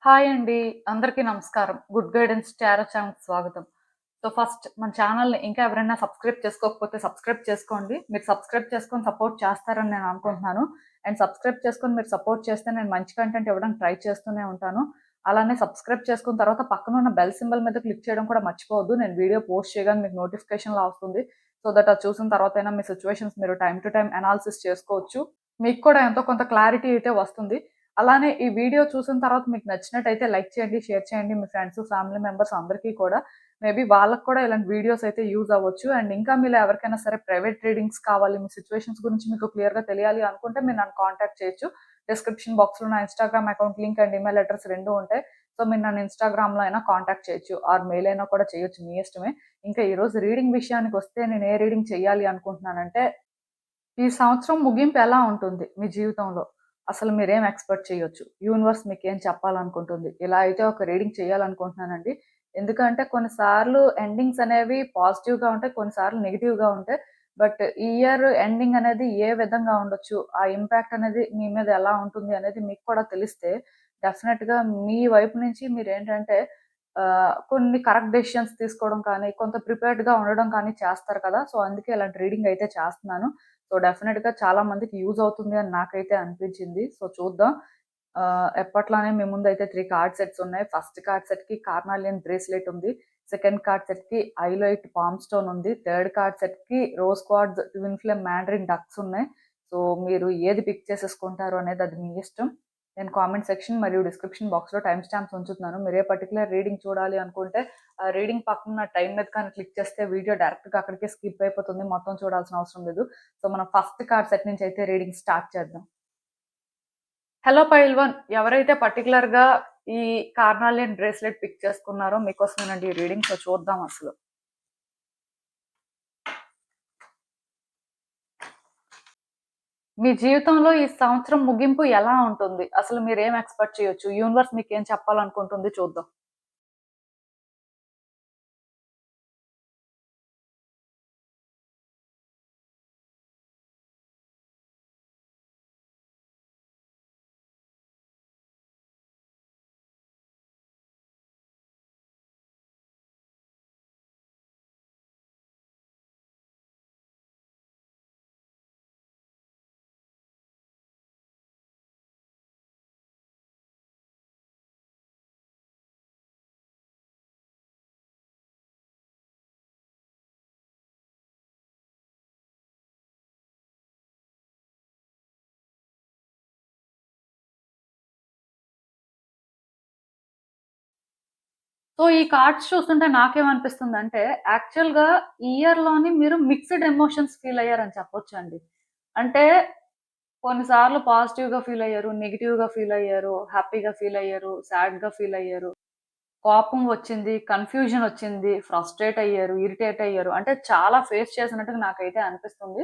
Hi అండి. అందరికీ నమస్కారం. గుడ్ గైడెన్స్ టారో ఛానల్‌కి స్వాగతం. ఫస్ట్ మన ఛానల్‌ని ఇంకా ఎవరైనా సబ్స్క్రైబ్ చేసుకోకపోతే సబ్స్క్రైబ్ చేసుకోండి. మీరు సబ్స్క్రైబ్ చేసుకొని సపోర్ట్ చేస్తారని నేను అనుకుంటున్నాను. అండ్ సబ్స్క్రైబ్ చేసుకొని మీరు సపోర్ట్ చేస్తే నేను మంచి కంటెంట్ ఇవ్వడానికి ట్రై చేస్తూనే ఉంటాను. అలానే సబ్స్క్రైబ్ చేసుకున్న తర్వాత పక్కన ఉన్న బెల్ సింబల్ మీద క్లిక్ చేయడం కూడా మర్చిపోవద్దు. నేను వీడియో పోస్ట్ చేయగానే మీకు నోటిఫికేషన్‌లా వస్తుంది. దట్ అది చూసిన తర్వాతైనా మీ సిట్యుయేషన్స్ మీరు టైమ్ టు టైమ్ అనాలిసిస్ చేసుకోవచ్చు. మీకు కూడా ఎంతో కొంత క్లారిటీ అయితే వస్తుంది. అలానే ఈ వీడియో చూసిన తర్వాత మీకు నచ్చినట్టయితే లైక్ చేయండి, షేర్ చేయండి మీ ఫ్రెండ్స్, ఫ్యామిలీ మెంబర్స్ అందరికీ కూడా. మేబీ వాళ్ళకి కూడా ఇలాంటి వీడియోస్ అయితే యూజ్ అవ్వచ్చు. అండ్ ఇంకా మీలో ఎవరికైనా సరే ప్రైవేట్ రీడింగ్స్ కావాలి, మీ సిట్యుయేషన్స్ గురించి మీకు క్లియర్‌గా తెలియాలి అనుకుంటే మీరు నన్ను కాంటాక్ట్ చేయొచ్చు. డిస్క్రిప్షన్ బాక్స్‌లో నా Instagram account link and email address 2 ఉంటాయి. మీరు నన్ను ఇన్‌స్టాగ్రామ్‌లో అయినా కాంటాక్ట్ చేయొచ్చు. ఆర్ మెయిల్ అయినా కూడా చేయొచ్చు. మీ ఇష్టమే. ఇంకా ఈరోజు రీడింగ్ విషయానికొస్తే నేను ఏ రీడింగ్ చేయాలి అనుకుంటున్నానంటే ఈ సంవత్సరం ముగింపు ఎలా ఉంటుంది మీ జీవితంలో? అసలు మీరేం ఎక్స్‌పెక్ట్ చేయొచ్చు? యూనివర్స్ మీకేం చెప్పాలనుకుంటుంది? ఇలా అయితే ఒక రీడింగ్ చేయాలనుకుంటున్నానండి. ఎందుకంటే కొన్నిసార్లు ఎండింగ్స్ అనేవి పాజిటివ్‌గా ఉంటాయి. కొన్నిసార్లు నెగెటివ్‌గా ఉంటాయి. బట్ ఈ ఇయర్ ఎండింగ్ అనేది ఏ విధంగా ఉండొచ్చు? ఆ ఇంపాక్ట్ అనేది మీ మీద ఎలా ఉంటుంది అనేది మీకు కూడా తెలిస్తే డెఫినెట్‌గా మీ వైపు నుంచి మీరేంటంటే కొన్ని కరెక్ట్ డెసిషన్స్ తీసుకోవడం కానీ, కొంత ప్రిపేర్డ్‌గా ఉండడం కానీ చేస్తారు కదా! అందుకే ఇలాంటి రీడింగ్ అయితే చేస్తున్నాను. డెఫినిట్‌గా చాలా మందికి యూజ్ అవుతుంది అని నాకైతే అనిపించింది. చూద్దాం. ఎప్పట్లానే మీ ముందైతే 3 కార్డ్ సెట్స్ ఉన్నాయి. ఫస్ట్ కార్డ్ సెట్‌కి కార్నాలియన్ బ్రేస్లెట్ ఉంది. సెకండ్ కార్డ్ సెట్‌కి ఐలైట్ పామ్ స్టోన్ ఉంది. థర్డ్ కార్డ్ సెట్‌కి rose quartz twin flame Mandarin ducks ఉన్నాయి. మీరు ఏది పిక్ చేసేసుకుంటారు అనేది అది మీ ఇష్టం. నేను కామెంట్ సెక్షన్ మరియు డిస్క్రిప్షన్ బాక్స్‌లో టైమ్ స్టాంప్స్ ఉంచుతున్నాను. మీరు ఏ పర్టిక్యులర్ రీడింగ్ చూడాలి అనుకుంటే ఆ రీడింగ్ పక్కన టైమ్ మీద కానీ క్లిక్ చేస్తే వీడియో డైరెక్ట్‌గా అక్కడికే స్కిప్ అయిపోతుంది. మొత్తం చూడాల్సిన అవసరం లేదు. మనం ఫస్ట్ కార్డ్ సెట్ నుంచి అయితే రీడింగ్ స్టార్ట్ చేద్దాం. హలో పైల్వాన్, ఎవరైతే పర్టిక్యులర్‌గా ఈ కార్నాలియన్ బ్రేస్లెట్ పిక్ చేసుకున్నారో మీకోసమేనండి ఈ రీడింగ్. చూద్దాం అసలు. మీ జీవితంలో ఈ సంవత్సరం ముగింపు ఎలా ఉంటుంది? అసలు మీరేం ఎక్స్‌పెక్ట్ చేయొచ్చు? యూనివర్స్ మీకేం చెప్పాలనుకుంటుంది చూద్దాం. ఈ కార్డ్స్ చూస్తుంటే నాకేమనిపిస్తుందంటే, యాక్చువల్‌గా ఈ ఇయర్‌లోని మీరు మిక్స్డ్ ఎమోషన్స్ ఫీల్ అయ్యారని చెప్పొచ్చండి. అంటే కొన్ని సార్లు పాజిటివ్‌గా ఫీల్ అయ్యారు, నెగెటివ్‌గా ఫీల్ అయ్యారు, హ్యాపీగా ఫీల్ అయ్యారు, సాడ్‌గా ఫీల్ అయ్యారు. కోపం వచ్చింది, కన్‌ఫ్యూజన్ వచ్చింది, ఫ్రస్ట్రేట్ అయ్యారు, ఇరిటేట్ అయ్యారు. అంటే చాలా ఫేస్ చేసినట్టుగా నాకైతే అనిపిస్తుంది.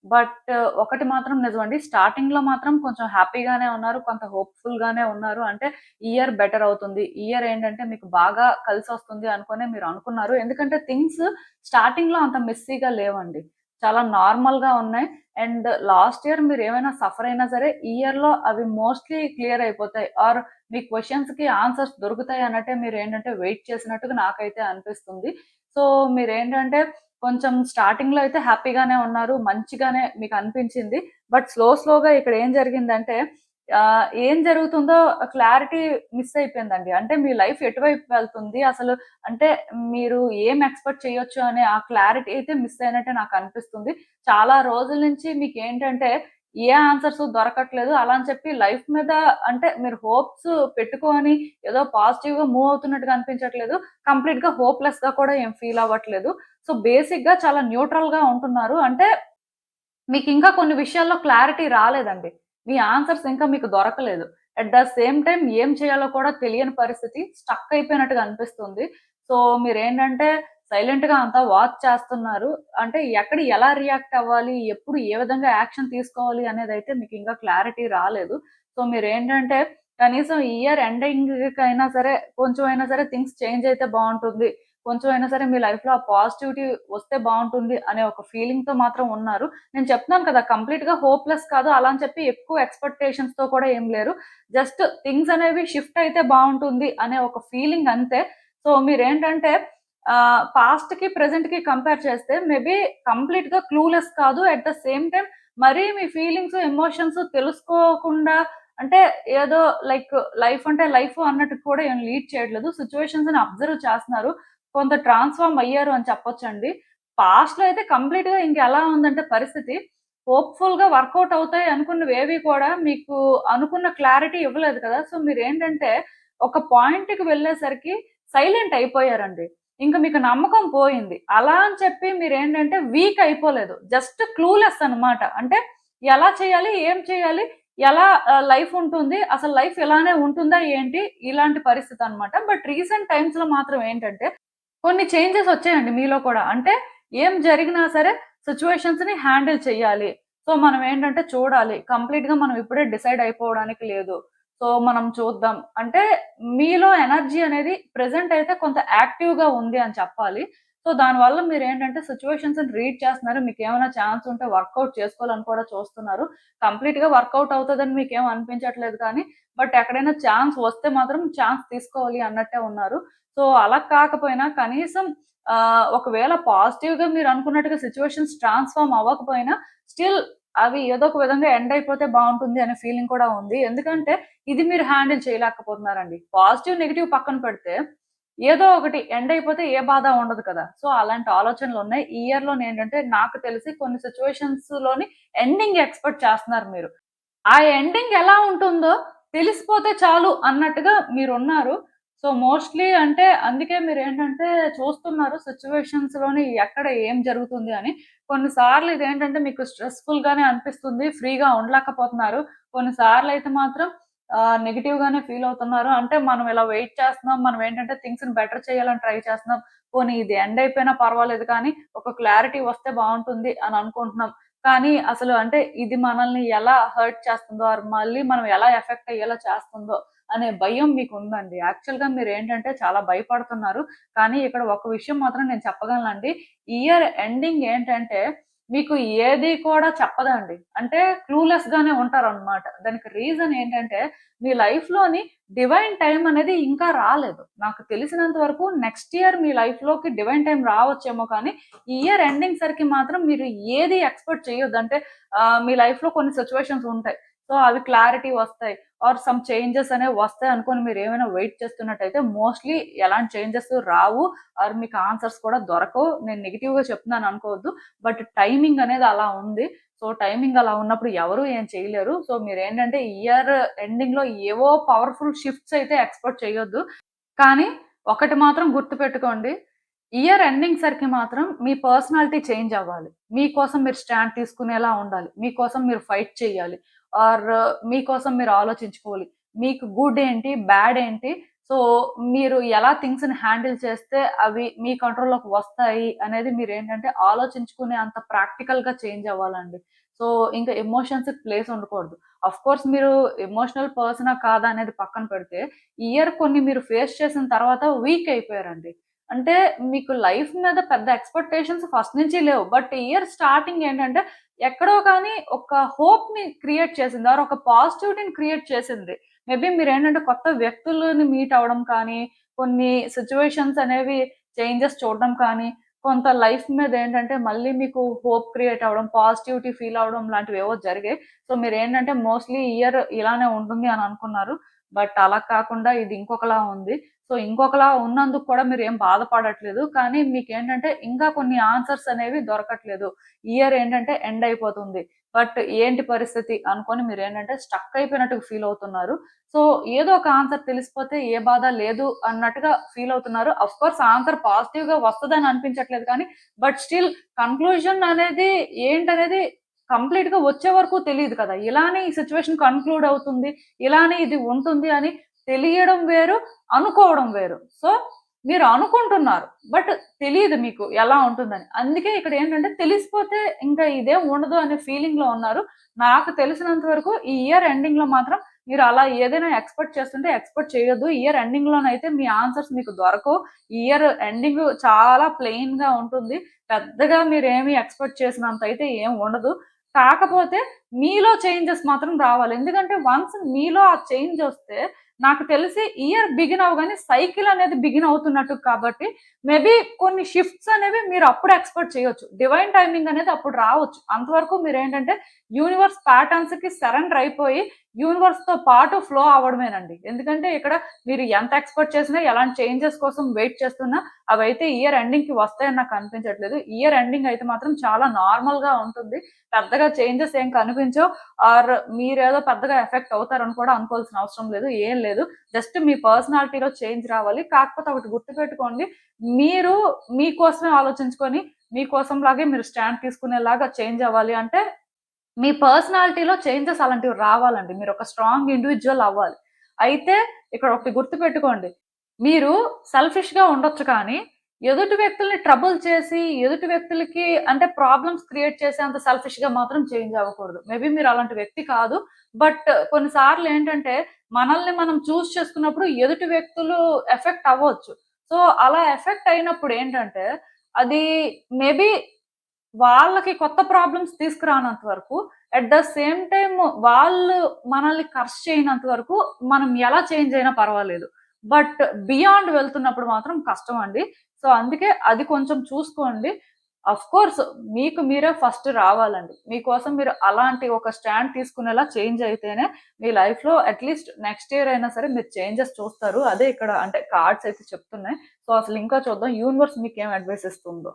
బట్ ఒకటి మాత్రం నిజమండి. స్టార్టింగ్‌లో మాత్రం కొంచెం హ్యాపీగానే ఉన్నారు. కొంత హోప్‌ఫుల్‌గానే ఉన్నారు. అంటే ఈ ఇయర్ బెటర్ అవుతుంది. ఈ ఇయర్ ఏంటంటే మీకు బాగా కలిసొస్తుంది అనుకునే మీరు అనుకున్నారు. ఎందుకంటే థింగ్స్ స్టార్టింగ్‌లో అంత మెస్సీగా లేవండి. చాలా నార్మల్‌గా ఉన్నాయి. అండ్ లాస్ట్ ఇయర్ మీరేమైనా సఫర్ అయినా సరే, ఈ ఇయర్‌లో అవి మోస్ట్‌లీ క్లియర్ అయిపోతాయి. ఆర్ మీ క్వెషన్స్‌కి ఆన్సర్స్ దొరుకుతాయి అన్నట్టే మీరేంటంటే వెయిట్ చేసినట్టుగా నాకైతే అనిపిస్తుంది. సో, మీరేంటంటే కొంచెం స్టార్టింగ్‌లో అయితే హ్యాపీగానే ఉన్నారు. మంచిగానే మీకనిపించింది. బట్ స్లోగా ఇక్కడ ఏం జరిగిందంటే ఏం జరుగుతుందో క్లారిటీ మిస్ అయిపోయిందండి. అంటే మీ లైఫ్ ఎటువైపు వెళ్తుంది? అసలు అంటే మీరు ఏం ఎక్స్‌పెక్ట్ చేయొచ్చు అనే ఆ క్లారిటీ అయితే మిస్ అయినట్టే నాకనిపిస్తుంది. చాలా రోజుల నుంచి మీకేంటంటే ఏ ఆన్సర్స్ దొరకట్లేదు. అలా అని చెప్పి లైఫ్ మీద అంటే మీరు హోప్స్ పెట్టుకొని ఏదో పాజిటివ్‌గా మూవ్ అవుతున్నట్టుగా అనిపించట్లేదు. కంప్లీట్‌గా హోప్‌లెస్‌గా కూడా ఏం ఫీల్ అవ్వట్లేదు. బేసిక్‌గా చాలా న్యూట్రల్‌గా ఉంటున్నారు. అంటే మీకింకా కొన్ని విషయాల్లో క్లారిటీ రాలేదండి. మీ ఆన్సర్స్ ఇంకా మీకు దొరకలేదు. అట్ ద సేమ్ టైమ్ ఏం చేయాలో కూడా తెలియని పరిస్థితి. స్టక్ అయిపోయినట్టుగా అనిపిస్తుంది. సో, మీరేంటంటే సైలెంట్‌గా అంతా వాచ్ చేస్తున్నారు. అంటే ఎక్కడ ఎలా రియాక్ట్ అవ్వాలి? ఎప్పుడు ఏ విధంగా యాక్షన్ తీసుకోవాలి అనేదైతే మీకింకా క్లారిటీ రాలేదు. మీరేంటంటే కనీసం ఈ ఇయర్ ఎండింగ్‌కైనా సరే కొంచెం అయినా సరే థింగ్స్ చేంజ్ అయితే బావుంటుంది. కొంచెం అయినా సరే మీ లైఫ్ లో ఆ పాజిటివిటీ వస్తే బాగుంటుంది అనే ఒక ఫీలింగ్ తో మాత్రం ఉన్నారు. నేను చెప్తున్నాను కదా, కంప్లీట్ గా హోప్‌లెస్ కాదు. అలా అని చెప్పి ఎక్కువ ఎక్స్‌పెక్టేషన్స్ తో కూడా ఏం లేరు. జస్ట్ థింగ్స్ అనేవి షిఫ్ట్ అయితే బావుంటుంది అనే ఒక ఫీలింగ్ అంతే. సో మీరేంటంటే పాస్ట్‌కి, ప్రెజెంట్‌కి కంపేర్ చేస్తే మేబీ కంప్లీట్‌గా క్లూలెస్ కాదు. అట్ ద సేమ్ టైమ్ మరీ మీ ఫీలింగ్స్, ఎమోషన్స్ తెలుసుకోకుండా, అంటే ఏదో లైక్ లైఫ్ అంటే లైఫ్ అన్నట్టు కూడా ఏం లీడ్ చేయట్లేదు. సిట్యుయేషన్స్‌ని అబ్జర్వ్ చేస్తున్నారు. కొంత ట్రాన్స్‌ఫార్మ్ అయ్యారు అని చెప్పొచ్చండి. పాస్ట్‌లో అయితే కంప్లీట్‌గా ఇంకెలా ఉందంటే పరిస్థితి, హోప్‌ఫుల్‌గా వర్కౌట్ అవుతాయి అనుకున్నవేవి కూడా మీకు అనుకున్న క్లారిటీ ఇవ్వలేదు కదా! సో మీరేంటంటే ఒక పాయింట్‌కి వెళ్ళేసరికి సైలెంట్ అయిపోయారండి. ఇంక మీకు నమ్మకం పోయింది. అలా అని చెప్పి మీరేంటంటే వీక్ అయిపోలేదు. జస్ట్ క్లూలెస్ అన్నమాట. అంటే ఎలా చేయాలి? ఏం చేయాలి? ఎలా లైఫ్ ఉంటుంది? అసలు లైఫ్ ఇలానే ఉంటుందా ఏంటి? ఇలాంటి పరిస్థితన్నమాట. బట్ రీసెంట్ టైమ్స్‌లో మాత్రం ఏంటంటే కొన్ని చేంజెస్ వచ్చాయండి మీలో కూడా. అంటే ఏం జరిగినా సరే సిట్యుయేషన్స్‌ని హ్యాండిల్ చెయ్యాలి. సో మనం ఏంటంటే చూడాలి. కంప్లీట్‌గా మనం ఇప్పుడే డిసైడ్ అయిపోవడానికి లేదు. సో మనం చూద్దాం. అంటే మీలో ఎనర్జీ అనేది ప్రెజెంట్ అయితే కొంత యాక్టివ్‌గా ఉంది అని చెప్పాలి. సో దానివల్ల మీరేంటంటే సిట్యుయేషన్స్‌ని రీడ్ చేస్తున్నారు. మీకేమైనా ఛాన్స్ ఉంటే వర్కౌట్ చేసుకోవాలని కూడా చూస్తున్నారు. కంప్లీట్‌గా వర్కౌట్ అవుతదని మీకేం అనిపించట్లేదు కానీ, బట్ ఎక్కడైనా ఛాన్స్ వస్తే మాత్రం ఛాన్స్ తీసుకోవాలి అన్నట్టే ఉన్నారు. సో అలా కాకపోయినా కనీసం ఒకవేళ పాజిటివ్‌గా మీరనుకున్నట్టుగా సిట్యుయేషన్స్ ట్రాన్స్‌ఫార్మ్ అవ్వకపోయినా స్టిల్ అవి ఏదో ఒక విధంగా ఎండ్ అయిపోతే బావుంటుంది అనే ఫీలింగ్ కూడా ఉంది. ఎందుకంటే ఇది మీరు హ్యాండిల్ చేయలేకపోతున్నారండి. పాజిటివ్, నెగెటివ్ పక్కన పెడితే ఏదో ఒకటి ఎండ్ అయిపోతే ఏ బాధ ఉండదు కదా! సో అలాంటి ఆలోచనలున్నాయి. ఈ ఇయర్‌లోనేంటంటే నాకు తెలిసి కొన్ని సిట్యుయేషన్స్‌లోని ఎండింగ్ ఎక్స్‌పెక్ట్ చేస్తున్నారు మీరు. ఆ ఎండింగ్ ఎలా ఉంటుందో తెలిసిపోతే చాలు అన్నట్టుగా మీరున్నారు. సో, మోస్ట్‌లీ అంటే అందుకే మీరేంటంటే చూస్తున్నారు సిట్యుయేషన్స్‌లోని ఎక్కడ ఏం జరుగుతుంది అని. కొన్ని సార్లు ఇదేంటంటే మీకు స్ట్రెస్‌ఫుల్‌గానే అనిపిస్తుంది. ఫ్రీగా ఉండలేకపోతున్నారు. కొన్ని సార్లయితే మాత్రం నెగెటివ్‌గానే ఫీల్ అవుతున్నారు. అంటే మనం ఇలా వెయిట్ చేస్తున్నాం. మనం ఏంటంటే థింగ్స్‌ని బెటర్ చేయాలని ట్రై చేస్తున్నాం. పోనీ ఇది ఎండ్ అయిపోయినా పర్వాలేదు కానీ ఒక క్లారిటీ వస్తే బావుంటుంది అని అనుకుంటున్నాం. కానీ అసలు అంటే ఇది మనల్ని ఎలా హర్ట్ చేస్తుందో, ఆర్ మళ్ళీ మనం ఎలా ఎఫెక్ట్ అయ్యేలా చేస్తుందో అనే భయం మీకుందండి. యాక్చువల్‌గా మీరేంటంటే చాలా భయపడుతున్నారు. కానీ ఇక్కడ ఒక విషయం మాత్రం నేను చెప్పగలనండి. ఇయర్ ఎండింగ్ ఏంటంటే మీకు ఏది కూడా చెప్పదండి. అంటే క్లూలెస్‌గానే ఉంటారనమాట. దానికి రీజన్ ఏంటంటే మీ లైఫ్‌లోని డివైన్ టైమ్ అనేది ఇంకా రాలేదు. నాకు తెలిసినంత వరకు నెక్స్ట్ ఇయర్ మీ లైఫ్‌లోకి డివైన్ టైమ్ రావచ్చేమో కానీ ఈ ఇయర్ ఎండింగ్ సరికి మాత్రం మీరు ఏది ఎక్స్‌పెక్ట్ చేయొద్దు. అంటే మీ లైఫ్‌లో కొన్ని సిట్యుయేషన్స్ ఉంటాయి. సో, అవి క్లారిటీ వస్తాయి. ఆర్ సమ్ చేంజెస్ అనేవి వస్తాయి అనుకోని మీరేమైనా వెయిట్ చేస్తున్నట్టయితే మోస్ట్‌లీ ఎలాంటి చేంజెస్ రావు. ఆర్ మీకు ఆన్సర్స్ కూడా దొరకవు. నేను నెగెటివ్‌గా చెప్తున్నాను అనుకోవద్దు. బట్ టైమింగ్ అనేది అలా ఉంది. సో, టైమింగ్ అలా ఉన్నప్పుడు ఎవరు ఏం చేయలేరు. సో, మీరేంటంటే ఇయర్ ఎండింగ్‌లో ఏవో పవర్‌ఫుల్ షిఫ్ట్స్ అయితే ఎక్స్‌పెక్ట్ చేయొద్దు. కానీ ఒకటి మాత్రం గుర్తుపెట్టుకోండి. ఇయర్ ఎండింగ్ సరికి మాత్రం మీ పర్సనాలిటీ చేంజ్ అవ్వాలి. మీకోసం మీరు స్టాండ్ తీసుకునేలా ఉండాలి. మీకోసం మీరు ఫైట్ చేయాలి. ఆర్ మీకోసం మీరు ఆలోచించుకోవాలి. మీకు గుడ్ ఏంటి? బ్యాడ్ ఏంటి? సో, మీరు ఎలా థింగ్స్‌ని హ్యాండిల్ చేస్తే అవి మీ కంట్రోల్‌లోకి వస్తాయి అనేది మీరేంటంటే ఆలోచించుకునే అంత ప్రాక్టికల్‌గా చేంజ్ అవ్వాలండి. సో, ఇంకా ఎమోషన్స్‌కి ప్లేస్ ఉండకూడదు. ఆఫ్‌కోర్స్ మీరు ఎమోషనల్ పర్సనా కాదా అనేది పక్కన పెడితే, ఈ ఇయర్ కొన్ని మీరు ఫేస్ చేసిన తర్వాత వీక్ అయిపోయారండి. అంటే మీకు లైఫ్ మీద పెద్ద ఎక్స్‌పెక్టేషన్స్ ఫస్ట్ నుంచి లేవు. బట్ ఇయర్ స్టార్టింగ్ ఏంటంటే ఎక్కడో కానీ ఒక హోప్‌ని క్రియేట్ చేసింది. ఆర్ ఒక పాజిటివిటీని క్రియేట్ చేసింది. మేబీ మీరేంటంటే కొత్త వ్యక్తులని మీట్ అవ్వడం కానీ, కొన్ని సిట్యుయేషన్స్ అనేవి చేంజెస్ చూడడం కానీ, కొంత లైఫ్ మీద ఏంటంటే మళ్ళీ మీకు హోప్ క్రియేట్ అవ్వడం, పాజిటివిటీ ఫీల్ అవ్వడం లాంటివేవో జరిగాయి. సో మీరేంటంటే మోస్ట్‌లీ ఇయర్ ఇలానే ఉంటుంది అని అనుకున్నారు. బట్ అలా కాకుండా ఇది ఇంకొకలా ఉంది. సో ఇంకొకలా ఉన్నందుకు కూడా మీరేం బాధపడట్లేదు. కానీ మీకేంటంటే ఇంకా కొన్ని ఆన్సర్స్ అనేవి దొరకట్లేదు. ఇయర్ ఏంటంటే ఎండ్ అయిపోతుంది. బట్ ఏంటి పరిస్థితి అనుకోని మీరేంటంటే స్టక్ అయిపోయినట్టుగా ఫీల్ అవుతున్నారు. సో ఏదో ఒక ఆన్సర్ తెలిసిపోతే ఏ బాధ లేదు అన్నట్టుగా ఫీల్ అవుతున్నారు. ఆఫ్‌కోర్స్ ఆన్సర్ పాజిటివ్‌గా వస్తదని అనిపించట్లేదు కానీ, బట్ స్టిల్ కన్క్లూజన్ అనేది ఏంటనేది కంప్లీట్‌గా వచ్చే వరకు తెలీదు కదా! ఇలానే ఈ సిట్యుయేషన్ కన్క్లూడ్ అవుతుంది. ఇలానే ఇది ఉంటుంది అని తెలియడం వేరు, అనుకోవడం వేరు. సో, మీరు అనుకుంటున్నారు. బట్ తెలీదు మీకు ఎలా ఉంటుందని. అందుకే ఇక్కడ ఏంటంటే తెలిసిపోతే ఇంకా ఇదేం ఉండదు అనే ఫీలింగ్‌లో ఉన్నారు. నాకు తెలిసినంత వరకు ఈ ఇయర్ ఎండింగ్‌లో మాత్రం మీరు అలా ఏదైనా ఎక్స్‌పెక్ట్ చేస్తుంటే ఎక్స్‌పెక్ట్ చేయొద్దు. ఇయర్ ఎండింగ్‌లోనైతే మీ ఆన్సర్స్ మీకు దొరకవు. ఇయర్ ఎండింగ్ చాలా ప్లెయిన్‌గా ఉంటుంది. పెద్దగా మీరేమి ఎక్స్‌పెక్ట్ చేసినంత అయితే ఏం ఉండదు. కాకపోతే మీలో చేంజెస్ మాత్రం రావాలి. ఎందుకంటే వన్స్ మీలో ఆ చేంజ్ ఒస్తే నాకు తెలిసి ఇయర్ బిగిన్ అవ్వగానే సైకిల్ అనేది బిగిన్ అవుతున్నట్టు కాబట్టి మేబీ కొన్ని షిఫ్ట్స్ అనేవి మీరు అప్పుడు ఎక్స్‌పెక్ట్ చేయొచ్చు. డివైన్ టైమింగ్ అనేది అప్పుడు రావచ్చు. అంతవరకు మీరేంటంటే యూనివర్స్ ప్యాటర్న్స్‌కి సరెండర్ అయిపోయి యూనివర్స్‌తో పాటు ఫ్లో అవ్వడమేనండి. ఎందుకంటే ఇక్కడ మీరు ఎంత ఎక్స్‌పెక్ట్ చేసినా, ఎలాంటి చేంజెస్ కోసం వెయిట్ చేస్తున్నా అవైతే ఇయర్ ఎండింగ్‌కి వస్తాయని నాకు అనిపించట్లేదు. ఇయర్ ఎండింగ్ అయితే మాత్రం చాలా నార్మల్‌గా ఉంటుంది. పెద్దగా చేంజెస్ ఏం కనిపించవు. ఆర్ మీరేదో పెద్దగా ఎఫెక్ట్ అవుతారని కూడా అనుకోవాల్సిన అవసరం లేదు. ఏం లేదు. జస్ట్ మీ పర్సనాలిటీలో చేంజ్ రావాలి. కాకపోతే ఒకటి గుర్తుపెట్టుకోండి. మీరు మీకోసమే ఆలోచించుకొని, మీకోసంలాగే మీరు స్టాండ్ తీసుకునేలాగా చేంజ్ అవ్వాలి అంటే, మీ పర్సనాలిటీలో చేంజెస్ అలాంటివి రావాలండి. మీరొక స్ట్రాంగ్ ఇండివిడ్యువల్ అవ్వాలి. అయితే ఇక్కడ ఒకటి గుర్తుపెట్టుకోండి. మీరు సెల్ఫిష్‌గా ఉండొచ్చు కానీ, ఎదుటి వ్యక్తుల్ని ట్రబుల్ చేసి, ఎదుటి వ్యక్తులకి అంటే ప్రాబ్లమ్స్ క్రియేట్ చేసేంత సెల్ఫిష్‌గా మాత్రం చేంజ్ అవ్వకూడదు. మేబీ మీరు అలాంటి వ్యక్తి కాదు. బట్ కొన్ని సార్లు ఏంటంటే, మనల్ని మనం చూజ్ చేసుకున్నప్పుడు ఎదుటి వ్యక్తులు ఎఫెక్ట్ అవ్వచ్చు. సో, అలా ఎఫెక్ట్ అయినప్పుడు ఏంటంటే, అది మేబీ వాళ్ళకి కొత్త ప్రాబ్లమ్స్ తీసుకురానంత వరకు, అట్ ద సేమ్ టైమ్ వాళ్ళు మనల్ని కర్స్ చేయనంత వరకు, మనం ఎలా చేంజ్ అయినా పర్వాలేదు. బట్ బియాండ్ వెళ్తున్నప్పుడు మాత్రం కష్టమండి. సో, అందుకే అది కొంచెం చూసుకోండి. ఆఫ్‌కోర్స్ మీకు మీరే ఫస్ట్ రావాలండి. మీకోసం మీరు అలాంటి ఒక స్టాండ్ తీసుకునేలా చేంజ్ అయితేనే మీ లైఫ్‌లో అట్‌లీస్ట్ నెక్స్ట్ ఇయర్ అయినా సరే మీరు చేంజెస్ చూస్తారు. అదే ఇక్కడ అంటే కార్డ్స్ అయితే చెప్తున్నాయి. సో, అసలు ఇంకా చూద్దాం యూనివర్స్ మీకేం అడ్వైస్ ఇస్తుందో.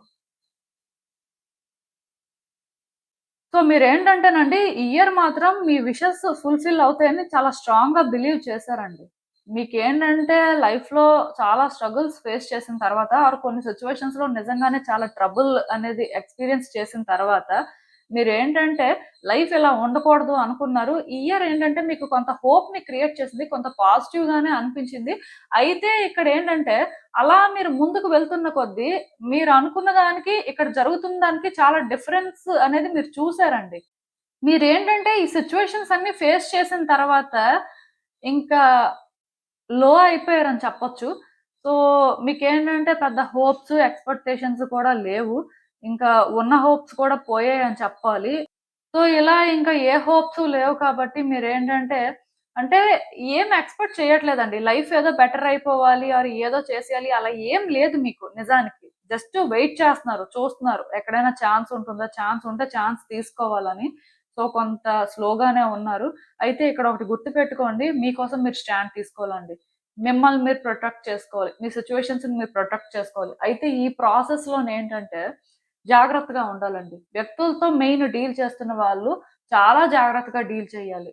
సో, మీరేంటంటేనండి, ఈ ఇయర్ మాత్రం మీ విషెస్ ఫుల్‌ఫిల్ అవుతాయని చాలా స్ట్రాంగ్‌గా బిలీవ్ చేశారండి. మీకేంటంటే లైఫ్‌లో చాలా స్ట్రగుల్స్ ఫేస్ చేసిన తర్వాత ఆర్ కొన్ని సిట్యుయేషన్స్‌లో నిజంగానే చాలా ట్రబుల్ అనేది ఎక్స్‌పీరియన్స్ చేసిన తర్వాత, మీరేంటంటే లైఫ్ ఇలా ఉండకూడదు అనుకున్నారు. ఈ ఇయర్ ఏంటంటే మీకు కొంత హోప్‌ని క్రియేట్ చేసింది. కొంత పాజిటివ్‌గానే అనిపించింది. అయితే ఇక్కడేంటంటే అలా మీరు ముందుకు వెళ్తున్న కొద్దీ మీరనుకున్న దానికి, ఇక్కడ జరుగుతున్న దానికి చాలా డిఫరెన్స్ అనేది మీరు చూసారండి. మీరేంటంటే ఈ సిట్యుయేషన్స్ అన్నీ ఫేస్ చేసిన తర్వాత ఇంకా లో అయిపోయారని చెప్పొచ్చు. సో, మీకేంటంటే పెద్ద హోప్స్, ఎక్స్‌పెక్టేషన్స్ కూడా లేవు. ఇంకా ఉన్న హోప్స్ కూడా పోయాయని చెప్పాలి. సో, ఇలా ఇంకా ఏ హోప్స్ లేవు కాబట్టి మీరేంటంటే, అంటే ఏం ఎక్స్‌పెక్ట్ చేయట్లేదండి. లైఫ్ ఏదో బెటర్ అయిపోవాలి ఆర్ ఏదో చేసేయాలి అలా ఏం లేదు మీకు నిజానికి. జస్ట్ వెయిట్ చేస్తున్నారు, చూస్తున్నారు. ఎక్కడైనా ఛాన్స్ ఉంటుందా? ఛాన్స్ ఉంటే ఛాన్స్ తీసుకోవాలని. సో, కొంత స్లోగానే ఉన్నారు. అయితే ఇక్కడ ఒకటి గుర్తుపెట్టుకోండి. మీకోసం మీరు స్టాండ్ తీసుకోవాలండి. మిమ్మల్ని మీరు ప్రొటెక్ట్ చేసుకోవాలి. మీ సిట్యుయేషన్స్‌ని మీరు ప్రొటెక్ట్ చేసుకోవాలి. అయితే ఈ ప్రాసెస్‌లోనేంటంటే జాగ్రత్తగా ఉండాలండి. వ్యక్తులతో మెయిన్ డీల్ చేస్తున్న వాళ్ళు చాలా జాగ్రత్తగా డీల్ చేయాలి.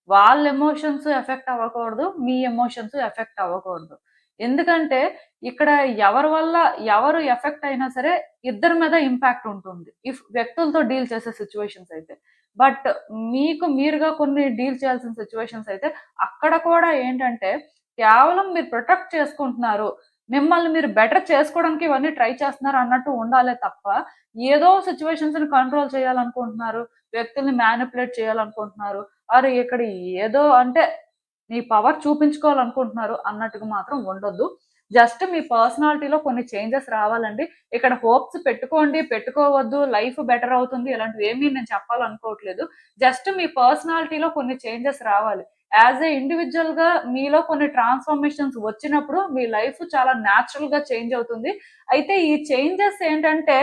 వాళ్ళ ఎమోషన్స్ ఎఫెక్ట్ అవ్వకూడదు. మీ ఎమోషన్స్ ఎఫెక్ట్ అవ్వకూడదు. ఎందుకంటే ఇక్కడ ఎవరి వల్ల ఎవరు ఎఫెక్ట్ అయినా సరే ఇద్దరి మీద ఇంపాక్ట్ ఉంటుంది. వ్యక్తులతో డీల్ చేసే సిట్యుయేషన్స్ అయితే. బట్ మీకు మీరుగా కొన్ని డీల్ చేయాల్సిన సిట్యుయేషన్స్ అయితే అక్కడ కూడా ఏంటంటే కేవలం మీరు ప్రొటెక్ట్ చేసుకుంటున్నారు. మిమ్మల్ని మీరు బెటర్ చేసుకోవడానికి ఇవన్నీ ట్రై చేస్తున్నారు అన్నట్టు ఉండాలే తప్ప, ఏదో సిట్యుయేషన్స్‌ని కంట్రోల్ చేయాలనుకుంటున్నారు. వ్యక్తుల్ని మ్యానిప్యులేట్ చేయాలనుకుంటున్నారు. ఆర్ ఇక్కడ ఏదో అంటే మీ పవర్ చూపించుకోవాలనుకుంటున్నారు అన్నట్టుగా మాత్రం ఉండొద్దు. జస్ట్ మీ పర్సనాలిటీలో కొన్ని చేంజెస్ రావాలండి. ఇక్కడ హోప్స్ పెట్టుకోండి, పెట్టుకోవద్దు, లైఫ్ బెటర్ అవుతుంది ఇలాంటివేమీ నేను చెప్పాలనుకోవట్లేదు. జస్ట్ మీ పర్సనాలిటీలో కొన్ని చేంజెస్ రావాలి. యాస్ ఎ ఇండివిడ్యుయల్‌గా మీలో కొన్ని ట్రాన్స్‌ఫర్మేషన్స్ వచ్చినప్పుడు మీ లైఫ్ చాలా నేచురల్‌గా చేంజ్ అవుతుంది. అయితే ఈ చేంజెస్ ఏంటంటే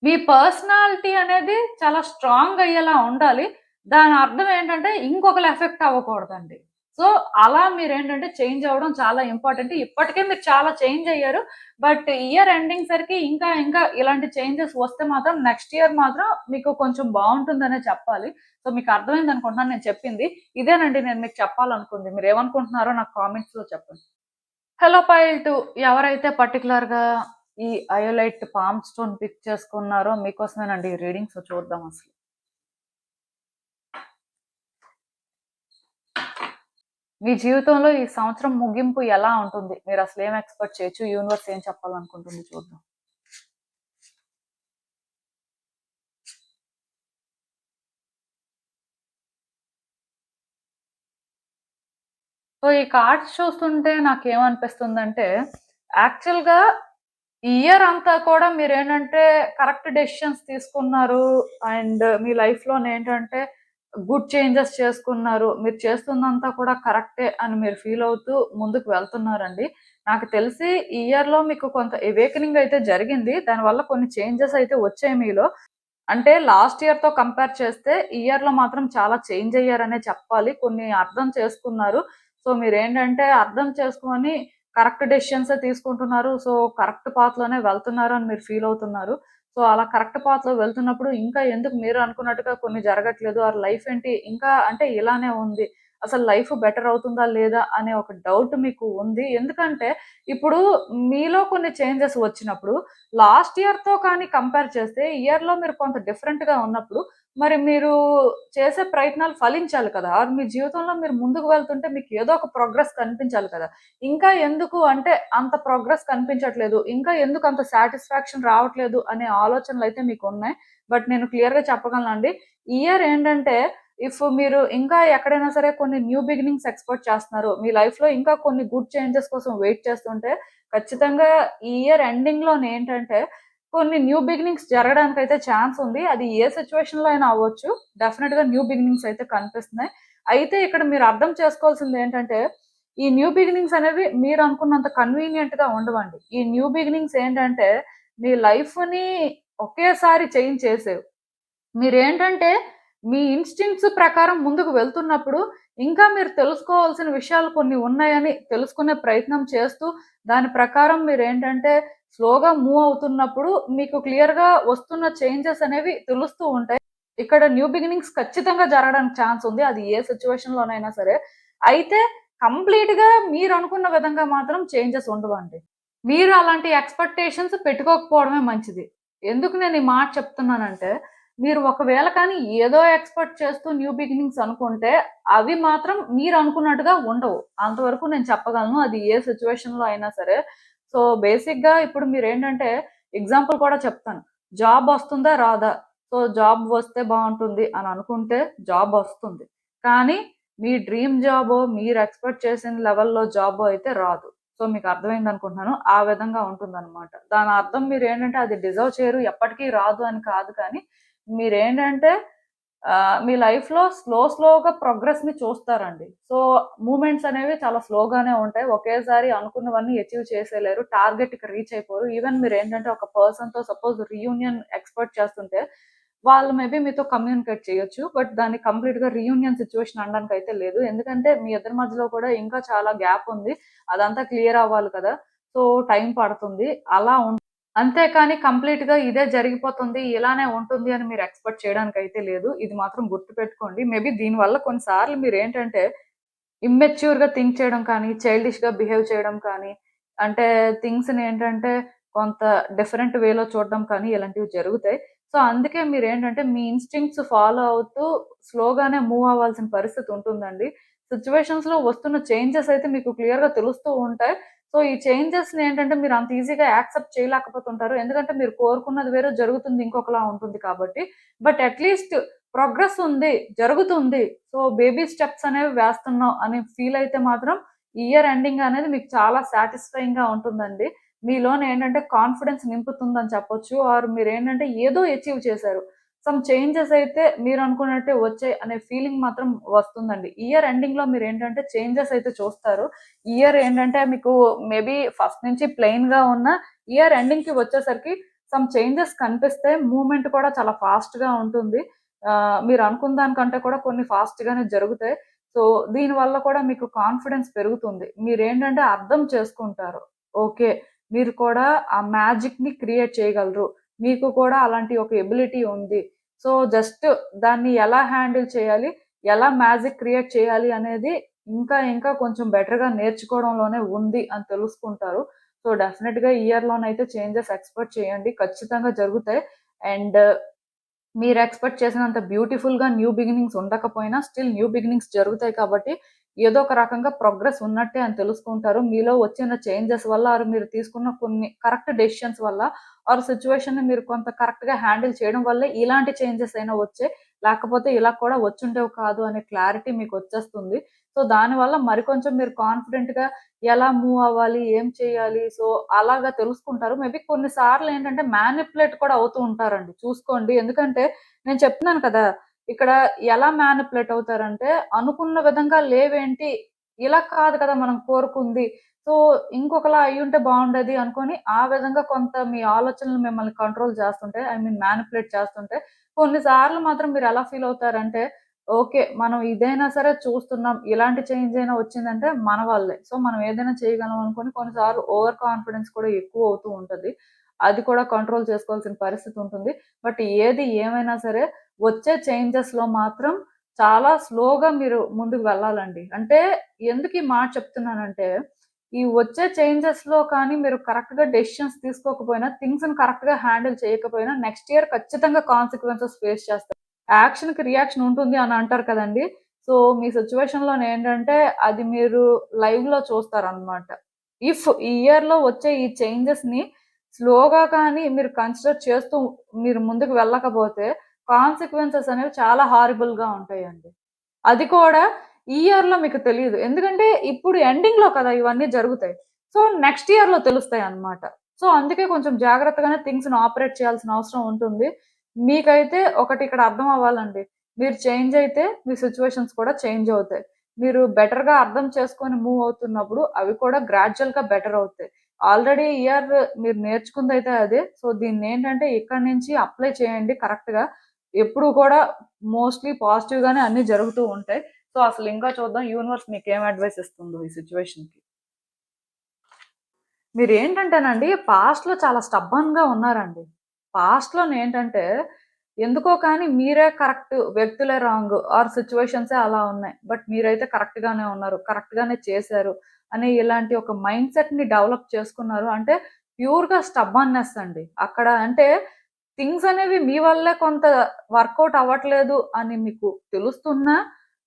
మీ పర్సనాలిటీ అనేది చాలా స్ట్రాంగ్ అయ్యేలా ఉండాలి. దాని అర్థం ఏంటంటే ఇంకొకళ్ళు ఎఫెక్ట్ అవ్వకూడదండి. సో, అలా మీరేంటంటే చేంజ్ అవ్వడం చాలా ఇంపార్టెంట్. ఇప్పటికే మీరు చాలా చేంజ్ అయ్యారు. బట్ ఇయర్ ఎండింగ్ సరికి ఇంకా ఇంకా ఇలాంటి చేంజెస్ వస్తే మాత్రం నెక్స్ట్ ఇయర్ మాత్రం మీకు కొంచెం బావుంటుందనే చెప్పాలి. సో, మీకు అర్థమైందనుకుంటున్నాను నేను చెప్పింది. ఇదేనండి నేను మీకు చెప్పాలనుకుంది. మీరేమనుకుంటున్నారో నాకు కామెంట్స్‌లో చెప్పండి. హలో పైల్ టు ఎవరైతే పర్టిక్యులర్‌గా ఈ అయోలైట్ పామ్ స్టోన్ పిక్ చేసుకున్నారో మీకోసమేనండి ఈ రీడింగ్. సో, చూద్దాం అసలు. మీ జీవితంలో ఈ సంవత్సరం ముగింపు ఎలా ఉంటుంది? మీరసలు ఏం ఎక్స్‌పెక్ట్ చేయొచ్చు? యూనివర్స్ ఏం చెప్పాలనుకుంటుంది చూద్దాం. సో, ఈ కార్డ్స్ చూస్తుంటే నాకేమనిపిస్తుందంటే, యాక్చువల్‌గా ఈ ఇయర్ అంతా కూడా మీరేంటంటే కరెక్ట్ డెసిషన్స్ తీసుకున్నారు. అండ్ మీ లైఫ్‌లోనేంటంటే గుడ్ చేంజెస్ చేసుకున్నారు. మీరు చేస్తుందంతా కూడా కరెక్టే అని మీరు ఫీల్ అవుతూ ముందుకు వెళ్తున్నారండి. నాకు తెలిసి ఈ ఇయర్‌లో మీకు కొంత అవేకెనింగ్ అయితే జరిగింది. దానివల్ల కొన్ని చేంజెస్ అయితే వచ్చాయి మీలో. అంటే లాస్ట్ ఇయర్‌తో కంపేర్ చేస్తే ఈ ఇయర్‌లో మాత్రం చాలా చేంజ్ అయ్యారనే చెప్పాలి. కొన్ని అర్థం చేసుకున్నారు. సో, మీరేంటంటే అర్థం చేసుకొని కరెక్ట్ డెసిషన్సే తీసుకుంటున్నారు. సో, కరెక్ట్ పాత్‌లోనే వెళ్తున్నారు అని మీరు ఫీల్ అవుతున్నారు. సో, అలా కరెక్ట్ పాత్‌లో వెళ్తున్నప్పుడు ఇంకా ఎందుకు మీరు అనుకున్నట్టుగా కొన్ని జరగట్లేదు? ఆర్ లైఫ్ ఏంటి ఇంకా అంటే ఇలానే ఉంది. అసలు లైఫ్ బెటర్ అవుతుందా? లేదా? అనే ఒక డౌట్ మీకు ఉంది. ఎందుకంటే ఇప్పుడు మీలో కొన్ని చేంజెస్ వచ్చినప్పుడు లాస్ట్ ఇయర్‌తో కానీ కంపేర్ చేస్తే, ఈ ఇయర్‌లో మీరు కొంత డిఫరెంట్‌గా ఉన్నప్పుడు, మరి మీరు చేసే ప్రయత్నాలు ఫలించాలి కదా! ఆర్ మీ జీవితంలో మీరు ముందుకు వెళ్తుంటే మీకు ఏదో ఒక ప్రోగ్రెస్ కనిపించాలి కదా! ఇంకా ఎందుకు అంటే అంత ప్రోగ్రెస్ కనిపించట్లేదు, ఇంకా ఎందుకు అంత సాటిస్ఫాక్షన్ రావట్లేదు అనే ఆలోచనలైతే మీకున్నాయి. బట్ నేను క్లియర్‌గా చెప్పగలనండి. ఈ ఇయర్ ఏంటంటే మీరు ఇంకా ఎక్కడైనా సరే కొన్ని న్యూ బిగినింగ్స్ ఎక్స్‌పెక్ట్ చేస్తున్నారు. మీ లైఫ్‌లో ఇంకా కొన్ని గుడ్ చేంజెస్ కోసం వెయిట్ చేస్తుంటే ఖచ్చితంగా ఈ ఇయర్ ఎండింగ్‌లోనేంటంటే, కొన్ని న్యూ బిగినింగ్స్ జరగడానికైతే ఛాన్స్ ఉంది. అది ఏ సిట్యుయేషన్‌లో అయినా అవ్వచ్చు. డెఫినిట్‌గా న్యూ బిగినింగ్స్ అయితే కనిపిస్తున్నాయి. అయితే ఇక్కడ మీరు అర్థం చేసుకోవాల్సిందేంటంటే, ఈ న్యూ బిగినింగ్స్ అనేవి మీరనుకున్నంత కన్వీనియంట్‌గా ఉండవండి. ఈ న్యూ బిగినింగ్స్ ఏంటంటే, మీ లైఫ్‌ని ఒకేసారి చేంజ్ చేసేవి. మీరేంటంటే, మీ ఇన్‌స్టింక్ట్స్ ప్రకారం ముందుకు వెళ్తున్నప్పుడు, ఇంకా మీరు తెలుసుకోవాల్సిన విషయాలు కొన్ని ఉన్నాయని తెలుసుకునే ప్రయత్నం చేస్తూ, దాని ప్రకారం మీరేంటంటే, స్లోగా మూవ్ అవుతున్నప్పుడు, మీకు క్లియర్‌గా వస్తున్న చేంజెస్ అనేవి తెలుస్తూ ఉంటాయి. ఇక్కడ న్యూ బిగినింగ్స్ ఖచ్చితంగా జరగడానికి ఛాన్స్ ఉంది. అది ఏ సిట్యుయేషన్‌లోనైనా సరే. అయితే కంప్లీట్‌గా మీరనుకున్న విధంగా మాత్రం చేంజెస్ ఉండవండి. మీరు అలాంటి ఎక్స్‌పెక్టేషన్స్ పెట్టుకోకపోవడమే మంచిది. ఎందుకు నేను ఈ మాట చెప్తున్నానంటే, మీరు ఒకవేళ కానీ ఏదో ఎక్స్‌పెక్ట్ చేస్తూ న్యూ బిగినింగ్స్ అనుకుంటే, అవి మాత్రం మీరనుకున్నట్టుగా ఉండవు. అంతవరకు నేను చెప్పగలను. అది ఏ సిట్యుయేషన్‌లో అయినా సరే. సో, బేసిక్‌గా ఇప్పుడు మీరేంటంటే ఎగ్జాంపుల్ కూడా చెప్తాను. జాబ్ వస్తుందా? రాదా? సో, జాబ్ వస్తే బావుంటుంది అని అనుకుంటే జాబ్ వస్తుంది. కానీ మీ డ్రీమ్ జాబో, మీరు ఎక్స్‌పెక్ట్ చేసిన లెవెల్‌లో జాబో అయితే రాదు. సో, మీకు అర్థమైందనుకుంటున్నాను. ఆ విధంగా ఉంటుందనమాట. దాని అర్థం మీరేంటంటే అది డిజర్వ్ చేయరు, ఎప్పటికి రాదు అని కాదు కానీ, మీరేంటంటే మీ లైఫ్‌లో స్లోగా ప్రోగ్రెస్‌ని చూస్తారండి. సో, మూవ్‌మెంట్స్ అనేవి చాలా స్లోగానే ఉంటాయి. ఒకేసారి అనుకున్నవన్నీ అచీవ్ చేసేయలేరు. టార్గెట్‌కి రీచ్ అయిపోరు. ఈవెన్ మీరేంటంటే ఒక పర్సన్‌తో సపోజ్ రీయూనియన్ ఎక్స్‌పెక్ట్ చేస్తుంటే, వాళ్ళు మేబీ మీతో కమ్యూనికేట్ చేయొచ్చు. బట్ దాన్ని కంప్లీట్‌గా రీయూనియన్ సిట్యుయేషన్ అనడానికైతే లేదు. ఎందుకంటే మీ ఇద్దరి మధ్యలో కూడా ఇంకా చాలా గ్యాప్ ఉంది. అదంతా క్లియర్ అవ్వాలి కదా! సో, టైం పడుతుంది. అలా అంతేకాని కంప్లీట్‌గా ఇదే జరిగిపోతుంది, ఇలానే ఉంటుంది అని మీరు ఎక్స్‌పెక్ట్ చేయడానికైతే లేదు. ఇది మాత్రం గుర్తుపెట్టుకోండి. మేబీ దీనివల్ల కొన్ని సార్లు మీరేంటంటే ఇమ్మెచ్యూర్‌గా థింక్ చేయడం కానీ, చైల్డిష్‌గా బిహేవ్ చేయడం కానీ, అంటే థింగ్స్‌ని ఏంటంటే కొంత డిఫరెంట్ వేలో చూడడం కానీ ఇలాంటివి జరుగుతాయి. సో, అందుకే మీరేంటంటే మీ ఇన్‌స్టింక్ట్స్ ఫాలో అవుతూ స్లోగానే మూవ్ అవ్వాల్సిన పరిస్థితి ఉంటుందండి. సిట్యుయేషన్స్‌లో వస్తున్న చేంజెస్ అయితే మీకు క్లియర్‌గా తెలుస్తూ ఉంటాయి. సో, ఈ చేంజెస్‌ని ఏంటంటే మీరు అంత ఈజీగా యాక్సెప్ట్ చేయలేకపోతుంటారు. ఎందుకంటే మీరు కోరుకున్నది వేరు, జరుగుతుంది ఇంకొకలా ఉంటుంది కాబట్టి. బట్ అట్‌లీస్ట్ ప్రోగ్రెస్ ఉంది, జరుగుతుంది. సో, బేబీ స్టెప్స్ అనేవి వేస్తున్నాం అని ఫీల్ అయితే మాత్రం ఈ ఇయర్ ఎండింగ్ అనేది మీకు చాలా సాటిస్ఫైయింగ్‌గా ఉంటుందండి. మీలోనేంటంటే కాన్ఫిడెన్స్ నింపుతుందని చెప్పొచ్చు. ఆర్ మీరేంటంటే ఏదో అచీవ్ చేశారు. సమ్ చేంజెస్ అయితే మీరనుకున్నట్టే వచ్చాయి అనే ఫీలింగ్ మాత్రం వస్తుందండి. ఇయర్ ఎండింగ్‌లో మీరేంటంటే చేంజెస్ అయితే చూస్తారు. ఇయర్ ఏంటంటే మీకు మేబీ ఫస్ట్ నుంచి ప్లెయిన్‌గా ఉన్న ఇయర్ ఎండింగ్‌కి వచ్చేసరికి సమ్ చేంజెస్ కనిపిస్తాయి. మూవ్‌మెంట్ కూడా చాలా ఫాస్ట్‌గా ఉంటుంది. మీరనుకున్న దానికంటే కూడా కొన్ని ఫాస్ట్‌గానే జరుగుతాయి. సో, దీనివల్ల కూడా మీకు కాన్ఫిడెన్స్ పెరుగుతుంది. మీరేంటంటే అర్థం చేసుకుంటారు. ఓకే. మీరు కూడా ఆ మ్యాజిక్‌ని క్రియేట్ చేయగలరు. మీకు కూడా అలాంటి ఒక ఎబిలిటీ ఉంది. సో, జస్ట్ దాన్ని ఎలా హ్యాండిల్ చేయాలి? ఎలా మ్యాజిక్ క్రియేట్ చేయాలి అనేది ఇంకా కొంచెం బెటర్‌గా నేర్చుకోవడంలోనే ఉంది అని తెలుసుకుంటారు. సో, డెఫినిట్‌గా ఈ ఇయర్‌లోనైతే చేంజెస్ ఎక్స్‌పెక్ట్ చేయండి. ఖచ్చితంగా జరుగుతాయి. అండ్ మీరు ఎక్స్‌పెక్ట్ చేసినంత బ్యూటిఫుల్‌గా న్యూ బిగినింగ్స్ ఉండకపోయినా స్టిల్ న్యూ బిగినింగ్స్ జరుగుతాయి కాబట్టి, ఏదో ఒక రకంగా ప్రోగ్రెస్ ఉన్నట్టే అని తెలుసుకుంటారు. మీలో వచ్చిన చేంజెస్ వల్ల ఆర్ మీరు తీసుకున్న కొన్ని కరెక్ట్ డెసిషన్స్ వల్ల ఆర్ సిట్యుయేషన్‌ని మీరు కొంత కరెక్ట్‌గా హ్యాండిల్ చేయడం వల్లే ఇలాంటి చేంజెస్ అయినా వచ్చాయి. లేకపోతే ఇలా కూడా వచ్చుండేవి కాదు అనే క్లారిటీ మీకొచ్చేస్తుంది. సో దానివల్ల మరికొంచెం మీరు కాన్ఫిడెంట్‌గా ఎలా మూవ్ అవ్వాలి? ఏం చేయాలి? సో అలాగా తెలుసుకుంటారు. మేబీ కొన్ని సార్లు ఏంటంటే మ్యానిప్యులేట్ కూడా అవుతూ ఉంటారండి. చూసుకోండి. ఎందుకంటే నేను చెప్తున్నాను కదా! ఇక్కడ ఎలా మ్యానిప్యులేట్ అవుతారంటే అనుకున్న విధంగా లేవేంటి? ఇలా కాదు కదా మనం కోరుకుంది. సో ఇంకొకలా అయ్యుంటే బావుండేది అనుకోని ఆ విధంగా కొంత మీ ఆలోచనలు మిమ్మల్ని కంట్రోల్ చేస్తుంటే ఐ మీన్ మ్యానిప్యులేట్ చేస్తుంటే కొన్ని సార్లు మాత్రం మీరెలా ఫీల్ అవుతారంటే ఓకే. మనం ఇదైనా సరే చూస్తున్నాం. ఇలాంటి చేంజ్ అయినా వచ్చిందంటే మన వల్లే. సో, మనం ఏదైనా చేయగలం అనుకోని కొన్నిసార్లు ఓవర్ కాన్ఫిడెన్స్ కూడా ఎక్కువ అవుతూ ఉంటది. అది కూడా కంట్రోల్ చేసుకోవాల్సిన పరిస్థితి ఉంటుంది. బట్ ఏది ఏమైనా సరే వచ్చే చేంజెస్‌లో మాత్రం చాలా స్లోగా మీరు ముందుకు వెళ్ళాలండి. అంటే ఎందుకు ఈ మాట చెప్తున్నానంటే, ఈ వచ్చే చేంజెస్‌లో కానీ మీరు కరెక్ట్‌గా డెసిషన్స్ తీసుకోకపోయినా, థింగ్స్‌ని కరెక్ట్‌గా హ్యాండిల్ చేయకపోయినా నెక్స్ట్ ఇయర్ ఖచ్చితంగా కాన్సిక్వెన్సెస్ ఫేస్ చేస్తారు. యాక్షన్‌కి రియాక్షన్ ఉంటుంది అని అంటారు కదండీ! సో, మీ సిట్యుయేషన్‌లోనేంటంటే అది మీరు లైవ్‌లో చూస్తారనమాట. ఇఫ్ ఈ ఇయర్‌లో వచ్చే ఈ చేంజెస్‌ని స్లోగా కానీ మీరు కన్సిడర్ చేస్తూ మీరు ముందుకు వెళ్ళకపోతే కాన్సిక్వెన్సెస్ అనేవి చాలా హారిబుల్‌గా ఉంటాయండి. అది కూడా ఈ ఇయర్‌లో మీకు తెలీదు. ఎందుకంటే ఇప్పుడు ఎండింగ్‌లో కదా ఇవన్నీ జరుగుతాయి. సో, నెక్స్ట్ ఇయర్‌లో తెలుస్తాయన్నమాట. సో, అందుకే కొంచెం జాగ్రత్తగానే థింగ్స్‌ని ఆపరేట్ చేయాల్సిన అవసరం ఉంటుంది. మీకైతే ఒకటి ఇక్కడ అర్థం అవ్వాలండి. మీరు చేంజ్ అయితే మీ సిట్యుయేషన్స్ కూడా చేంజ్ అవుతాయి. మీరు బెటర్‌గా అర్థం చేసుకొని మూవ్ అవుతున్నప్పుడు అవి కూడా గ్రాడ్యుయల్‌గా బెటర్ అవుతాయి. ఆల్రెడీ ఇయర్ మీరు నేర్చుకుందైతే అదే. సో, దీన్నేంటంటే ఇక్కడి నుంచి అప్లై చేయండి కరెక్ట్‌గా. ఎప్పుడు కూడా మోస్ట్‌లీ పాజిటివ్‌గానే అన్నీ జరుగుతూ ఉంటాయి. సో, అసలు ఇంకా చూద్దాం యూనివర్స్ మీకేం అడ్వైస్ ఇస్తుందో ఈ సిట్యుయేషన్‌కి. మీరేంటంటేనండి పాస్ట్‌లో చాలా స్టబ్బర్న్‌గా ఉన్నారండి. పాస్ట్‌లోనేంటంటే ఎందుకో కానీ మీరే కరెక్ట్, వ్యక్తులే రాంగ్ ఆర్ సిట్యుయేషన్సే అలా ఉన్నాయి. బట్ మీరైతే కరెక్ట్‌గానే ఉన్నారు. కరెక్ట్‌గానే చేశారు అని ఇలాంటి ఒక మైండ్‌సెట్‌ని డెవలప్ చేసుకున్నారు. అంటే ప్యూర్‌గా స్టబ్బర్న్‌నెస్ అండి. అక్కడ అంటే థింగ్స్ అనేవి మీ వల్లే కొంత వర్కౌట్ అవ్వట్లేదు అని మీకు తెలుస్తున్నా,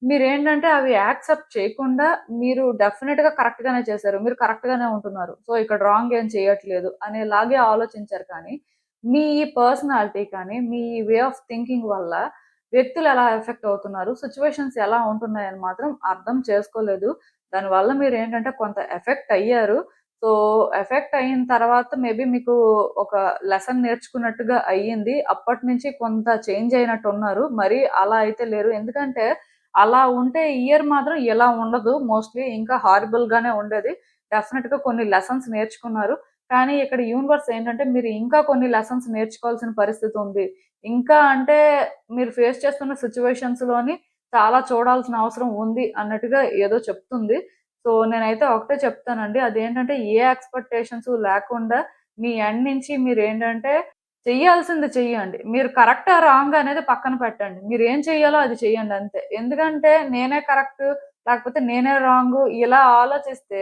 మీరేంటంటే అవి యాక్సెప్ట్ చేయకుండా మీరు డెఫినిట్‌గా కరెక్ట్‌గానే చేశారు. మీరు కరెక్ట్‌గానే ఉంటున్నారు. సో, ఇక్కడ రాంగ్ ఏం చేయట్లేదు అనేలాగే ఆలోచించారు కానీ, మీ పర్సనాలిటీ కానీ, మీ వే ఆఫ్ థింకింగ్ వల్ల వ్యక్తులు ఎలా ఎఫెక్ట్ అవుతున్నారు, సిట్యుయేషన్స్ ఎలా ఉంటున్నాయని మాత్రం అర్థం చేసుకోలేదు. దానివల్ల మీరేంటంటే కొంత ఎఫెక్ట్ అయ్యారు. సో, ఎఫెక్ట్ అయిన తర్వాత మేబీ మీకు ఒక లెసన్ నేర్చుకున్నట్టుగా అయ్యింది. అప్పటినుంచి కొంత చేంజ్ అయినట్టున్నారు. మరి అలా అయితే లేరు. ఎందుకంటే, అలా ఉంటే ఈ ఇయర్ మాత్రం ఇలా ఉండదు మోస్ట్‌లీ. ఇంకా హారిబుల్‌గానే ఉండేది. డెఫినిట్‌గా కొన్ని లెసన్స్ నేర్చుకున్నారు. కానీ ఇక్కడ యూనివర్స్ ఏంటంటే, మీరు ఇంకా కొన్ని లెసన్స్ నేర్చుకోవాల్సిన పరిస్థితి ఉంది. ఇంకా అంటే మీరు ఫేస్ చేస్తున్న సిట్యుయేషన్స్‌లోని చాలా చూడాల్సిన అవసరం ఉంది అన్నట్టుగా ఏదో చెప్తుంది. సో, నేనైతే ఒకటే చెప్తానండి. అదేంటంటే ఏ ఎక్స్‌పెక్టేషన్స్ లేకుండా మీ ఎండ్ నుంచి మీరేంటంటే చెయ్యాల్సింది చెయ్యండి. మీరు కరెక్టా? రాంగా? అనేది పక్కన పెట్టండి. మీరేం చెయ్యాలో అది చెయ్యండి అంతే. ఎందుకంటే నేనే కరెక్టు, లేకపోతే నేనే రాంగు ఇలా ఆలోచిస్తే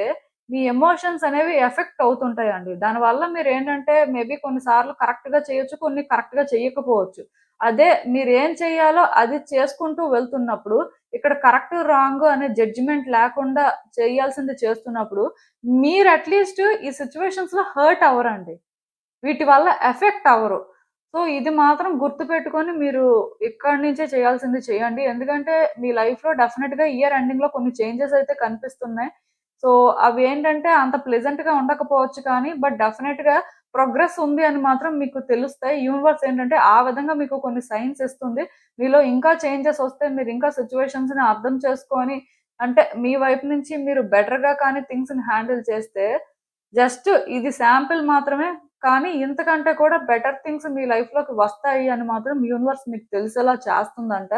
మీ ఎమోషన్స్ అనేవి ఎఫెక్ట్ అవుతుంటాయండి. దానివల్ల మీరేంటంటే మేబీ కొన్ని సార్లు కరెక్ట్‌గా చేయొచ్చు. కొన్ని కరెక్ట్‌గా చెయ్యకపోవచ్చు. అదే మీరేం చెయ్యాలో అది చేసుకుంటూ వెళ్తున్నప్పుడు ఇక్కడ కరెక్ట్, రాంగ్ అనే జడ్జిమెంట్ లేకుండా చేయాల్సింది చేస్తున్నప్పుడు, మీరు అట్‌లీస్ట్ ఈ సిట్యుయేషన్స్‌లో హర్ట్ అవ్వరండి. వీటి వల్ల ఎఫెక్ట్ అవ్వరు. సో, ఇది మాత్రం గుర్తుపెట్టుకొని మీరు ఇక్కడి నుంచే చేయాల్సింది చేయండి. ఎందుకంటే మీ లైఫ్‌లో డెఫినిట్‌గా ఇయర్ ఎండింగ్‌లో కొన్ని చేంజెస్ అయితే కనిపిస్తున్నాయి. సో, అవేంటంటే అంత ప్లెజెంట్‌గా ఉండకపోవచ్చు కానీ, బట్ డెఫినిట్‌గా ప్రోగ్రెస్ ఉంది అని మాత్రం మీకు తెలుస్తాయి. యూనివర్స్ ఏంటంటే ఆ విధంగా మీకు కొన్ని సైన్స్ ఇస్తుంది. మీలో ఇంకా చేంజెస్ వస్తే మీరు ఇంకా సిట్యుయేషన్స్‌ని అర్థం చేసుకొని అంటే మీ వైపు నుంచి మీరు బెటర్‌గా కానీ థింగ్స్‌ని హ్యాండిల్ చేస్తే జస్ట్ ఇది శాంపిల్ మాత్రమే. కానీ ఇంతకంటే కూడా బెటర్ థింగ్స్ మీ లైఫ్‌లోకి వస్తాయి అని మాత్రం యూనివర్స్ మీకు తెలిసేలా చేస్తుందంట.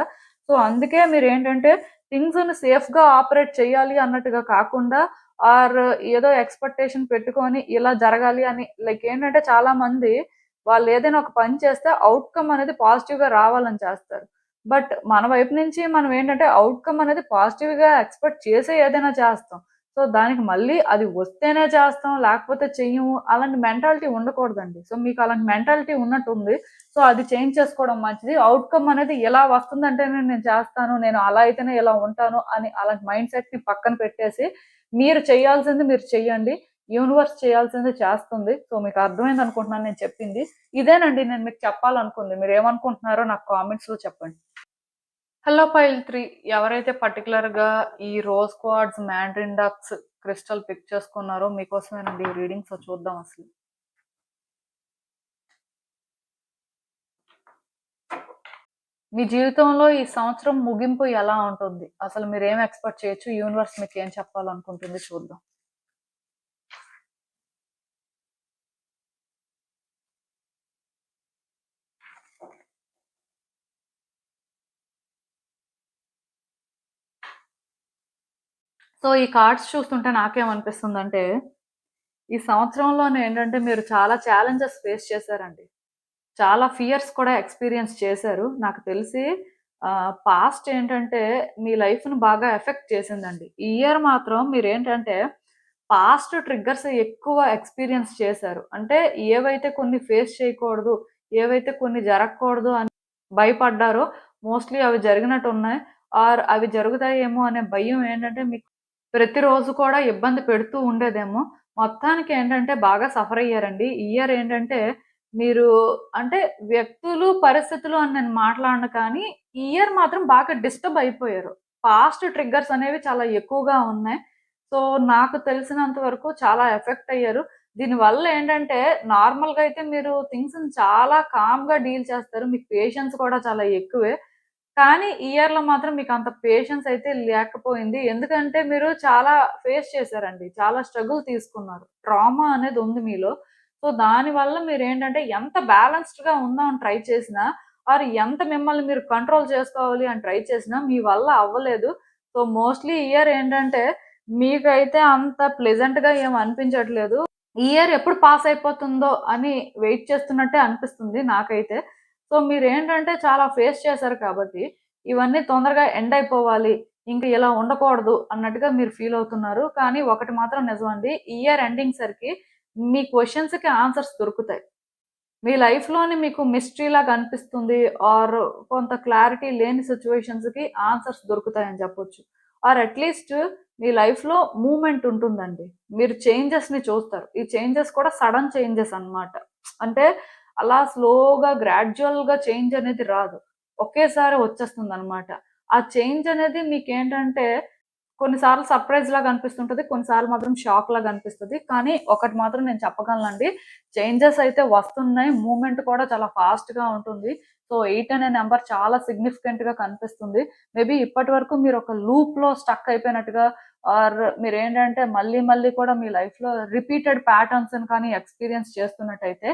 సో, అందుకే మీరేంటంటే థింగ్స్‌ని సేఫ్‌గా ఆపరేట్ చేయాలి అన్నట్టుగా కాకుండా ఆర్ ఏదో ఎక్స్‌పెక్టేషన్ పెట్టుకొని ఇలా జరగాలి అని లైక్ ఏంటంటే చాలామంది వాళ్ళేదైనా ఒక పని చేస్తే ఔట్‌కమ్ అనేది పాజిటివ్‌గా రావాలని చేస్తారు. బట్ మన వైపు నుంచి మనం ఏంటంటే ఔట్‌కమ్ అనేది పాజిటివ్‌గా ఎక్స్‌పెక్ట్ చేసే ఏదైనా చేస్తాం. సో, దానికి మళ్ళీ అది వస్తేనే చేస్తాం, లేకపోతే చెయ్యము. అలాంటి మెంటాలిటీ ఉండకూడదండి. సో, మీకు అలాంటి మెంటాలిటీ ఉన్నట్టుంది. సో, అది చేంజ్ చేసుకోవడం మంచిది. ఔట్‌కమ్ అనేది ఇలా వస్తుందంటేనే నేను చేస్తాను, నేను అలా అయితేనే ఇలా ఉంటాను అని అలాంటి మైండ్ సెట్‌ని పక్కన పెట్టేసి, మీరు చేయాల్సింది మీరు చెయ్యండి. యూనివర్స్ చేయాల్సింది చేస్తుంది. సో, మీకు అర్థమైందనుకుంటున్నాను నేను చెప్పింది. ఇదేనండి నేను మీకు చెప్పాలనుకుంది. మీరేమనుకుంటున్నారో నాకు కామెంట్స్‌లో చెప్పండి. హలో పైల్ 3 ఎవరైతే పర్టిక్యులర్‌గా ఈ rose quartz, mandarin ducks crystal pick చేసుకున్నారో మీకోసమేనండి ఈ రీడింగ్. సో చూద్దాం అసలు. మీ జీవితంలో ఈ సంవత్సరం ముగింపు ఎలా ఉంటుంది? అసలు మీరేం ఎక్స్‌పెక్ట్ చేయొచ్చు? యూనివర్స్ మీకేం చెప్పాలనుకుంటుంది చూద్దాం. సో ఈ కార్డ్స్ చూస్తుంటే నాకేమనిపిస్తుందంటే, ఈ సంవత్సరంలోనే ఏంటంటే మీరు చాలా ఛాలెంజెస్ ఫేస్ చేశారండి. చాలా ఫియర్స్ కూడా ఎక్స్‌పీరియన్స్ చేశారు. నాకు తెలిసి పాస్ట్ ఏంటంటే మీ లైఫ్‌ని బాగా ఎఫెక్ట్ చేసిందండి. ఈ ఇయర్ మాత్రం మీరేంటంటే పాస్ట్ ట్రిగ్గర్స్ ఎక్కువ ఎక్స్‌పీరియన్స్ చేశారు. అంటే ఏవైతే కొన్ని ఫేస్ చేయకూడదు, ఏవైతే కొన్ని జరగకూడదు అని భయపడ్డారో మోస్ట్‌లీ అవి జరిగినట్టున్నాయి. ఆర్ అవి జరుగుతాయేమో అనే భయం ఏంటంటే మీకు ప్రతిరోజు కూడా ఇబ్బంది పెడుతూ ఉండేదేమో. మొత్తానికి ఏంటంటే బాగా సఫర్ అయ్యారండి. ఈ ఇయర్ ఏంటంటే మీరు అంటే వ్యక్తులు, పరిస్థితులు అని నేను మాట్లాడను కానీ, ఈ ఇయర్ మాత్రం బాగా డిస్టర్బ్ అయిపోయారు. పాస్ట్ ట్రిగ్గర్స్ అనేవి చాలా ఎక్కువగా ఉన్నాయి. సో, నాకు తెలిసినంత వరకు చాలా ఎఫెక్ట్ అయ్యారు. దీనివల్ల ఏంటంటే నార్మల్‌గా అయితే మీరు థింగ్స్‌ని చాలా కామ్‌గా డీల్ చేస్తారు. మీకు పేషెన్స్ కూడా చాలా ఎక్కువే. కానీ ఈ ఇయర్‌లో మాత్రం మీకంత పేషెన్స్ అయితే లేకపోయింది. ఎందుకంటే మీరు చాలా ఫేస్ చేశారండి. చాలా స్ట్రగుల్ తీసుకున్నారు. ట్రామా అనేది ఉంది మీలో. సో, దానివల్ల మీరేంటంటే ఎంత బ్యాలెన్స్డ్‌గా ఉందాం అని ట్రై చేసినా, ఆర్ ఎంత మిమ్మల్ని మీరు కంట్రోల్ చేసుకోవాలి అని ట్రై చేసినా మీ వల్ల అవ్వలేదు. సో, మోస్ట్‌లీ ఈ ఇయర్ ఏంటంటే మీకైతే అంత ప్లెజెంట్‌గా ఏమి అనిపించట్లేదు. ఈ ఇయర్ ఎప్పుడు పాస్ అయిపోతుందో అని వెయిట్ చేస్తున్నట్టే అనిపిస్తుంది నాకైతే. సో, మీరేంటంటే చాలా ఫేస్ చేశారు కాబట్టి, ఇవన్నీ తొందరగా ఎండ్ అయిపోవాలి. ఇంక ఇలా ఉండకూడదు అన్నట్టుగా మీరు ఫీల్ అవుతున్నారు. కానీ ఒకటి మాత్రం నిజమండి. ఈ ఇయర్ ఎండింగ్ సరికి మీ క్వెషన్స్‌కి ఆన్సర్స్ దొరుకుతాయి. మీ లైఫ్‌లోని మీకు మిస్టరీ లాగా అనిపిస్తుంది. ఆర్ కొంత క్లారిటీ లేని సిట్యుయేషన్స్‌కి ఆన్సర్స్ దొరుకుతాయని చెప్పొచ్చు. ఆర్ అట్‌లీస్ట్ మీ లైఫ్‌లో మూవ్‌మెంట్ ఉంటుందండి. మీరు చేంజెస్‌ని చూస్తారు. ఈ చేంజెస్ కూడా సడెన్ చేంజెస్ అన్నమాట. అంటే అలా స్లోగా గ్రాడ్యుయల్‌గా చేంజ్ అనేది రాదు. ఒకేసారి వచ్చేస్తుందన్నమాట. ఆ చేంజ్ అనేది మీకేంటంటే కొన్నిసార్లు సర్ప్రైజ్ లాగా అనిపిస్తుంటది. కొన్నిసార్లు మాత్రం షాక్ లాగా అనిపిస్తది. కానీ ఒకటి మాత్రం నేను చెప్పగలనండి. చేంజెస్ అయితే వస్తున్నాయి. మూవ్‌మెంట్ కూడా చాలా ఫాస్ట్‌గా ఉంటుంది. సో, 8 అనే నంబర్ చాలా సిగ్నిఫికెంట్‌గా కనిపిస్తుంది. మేబీ ఇప్పటి వరకు మీరు ఒక లూప్‌లో స్టక్ అయిపోయినట్టుగా ఆర్ మీరేంటంటే మళ్ళీ మళ్ళీ కూడా మీ లైఫ్‌లో రిపీటెడ్ ప్యాటర్న్స్‌ని కానీ ఎక్స్‌పీరియన్స్ చేస్తున్నట్టయితే,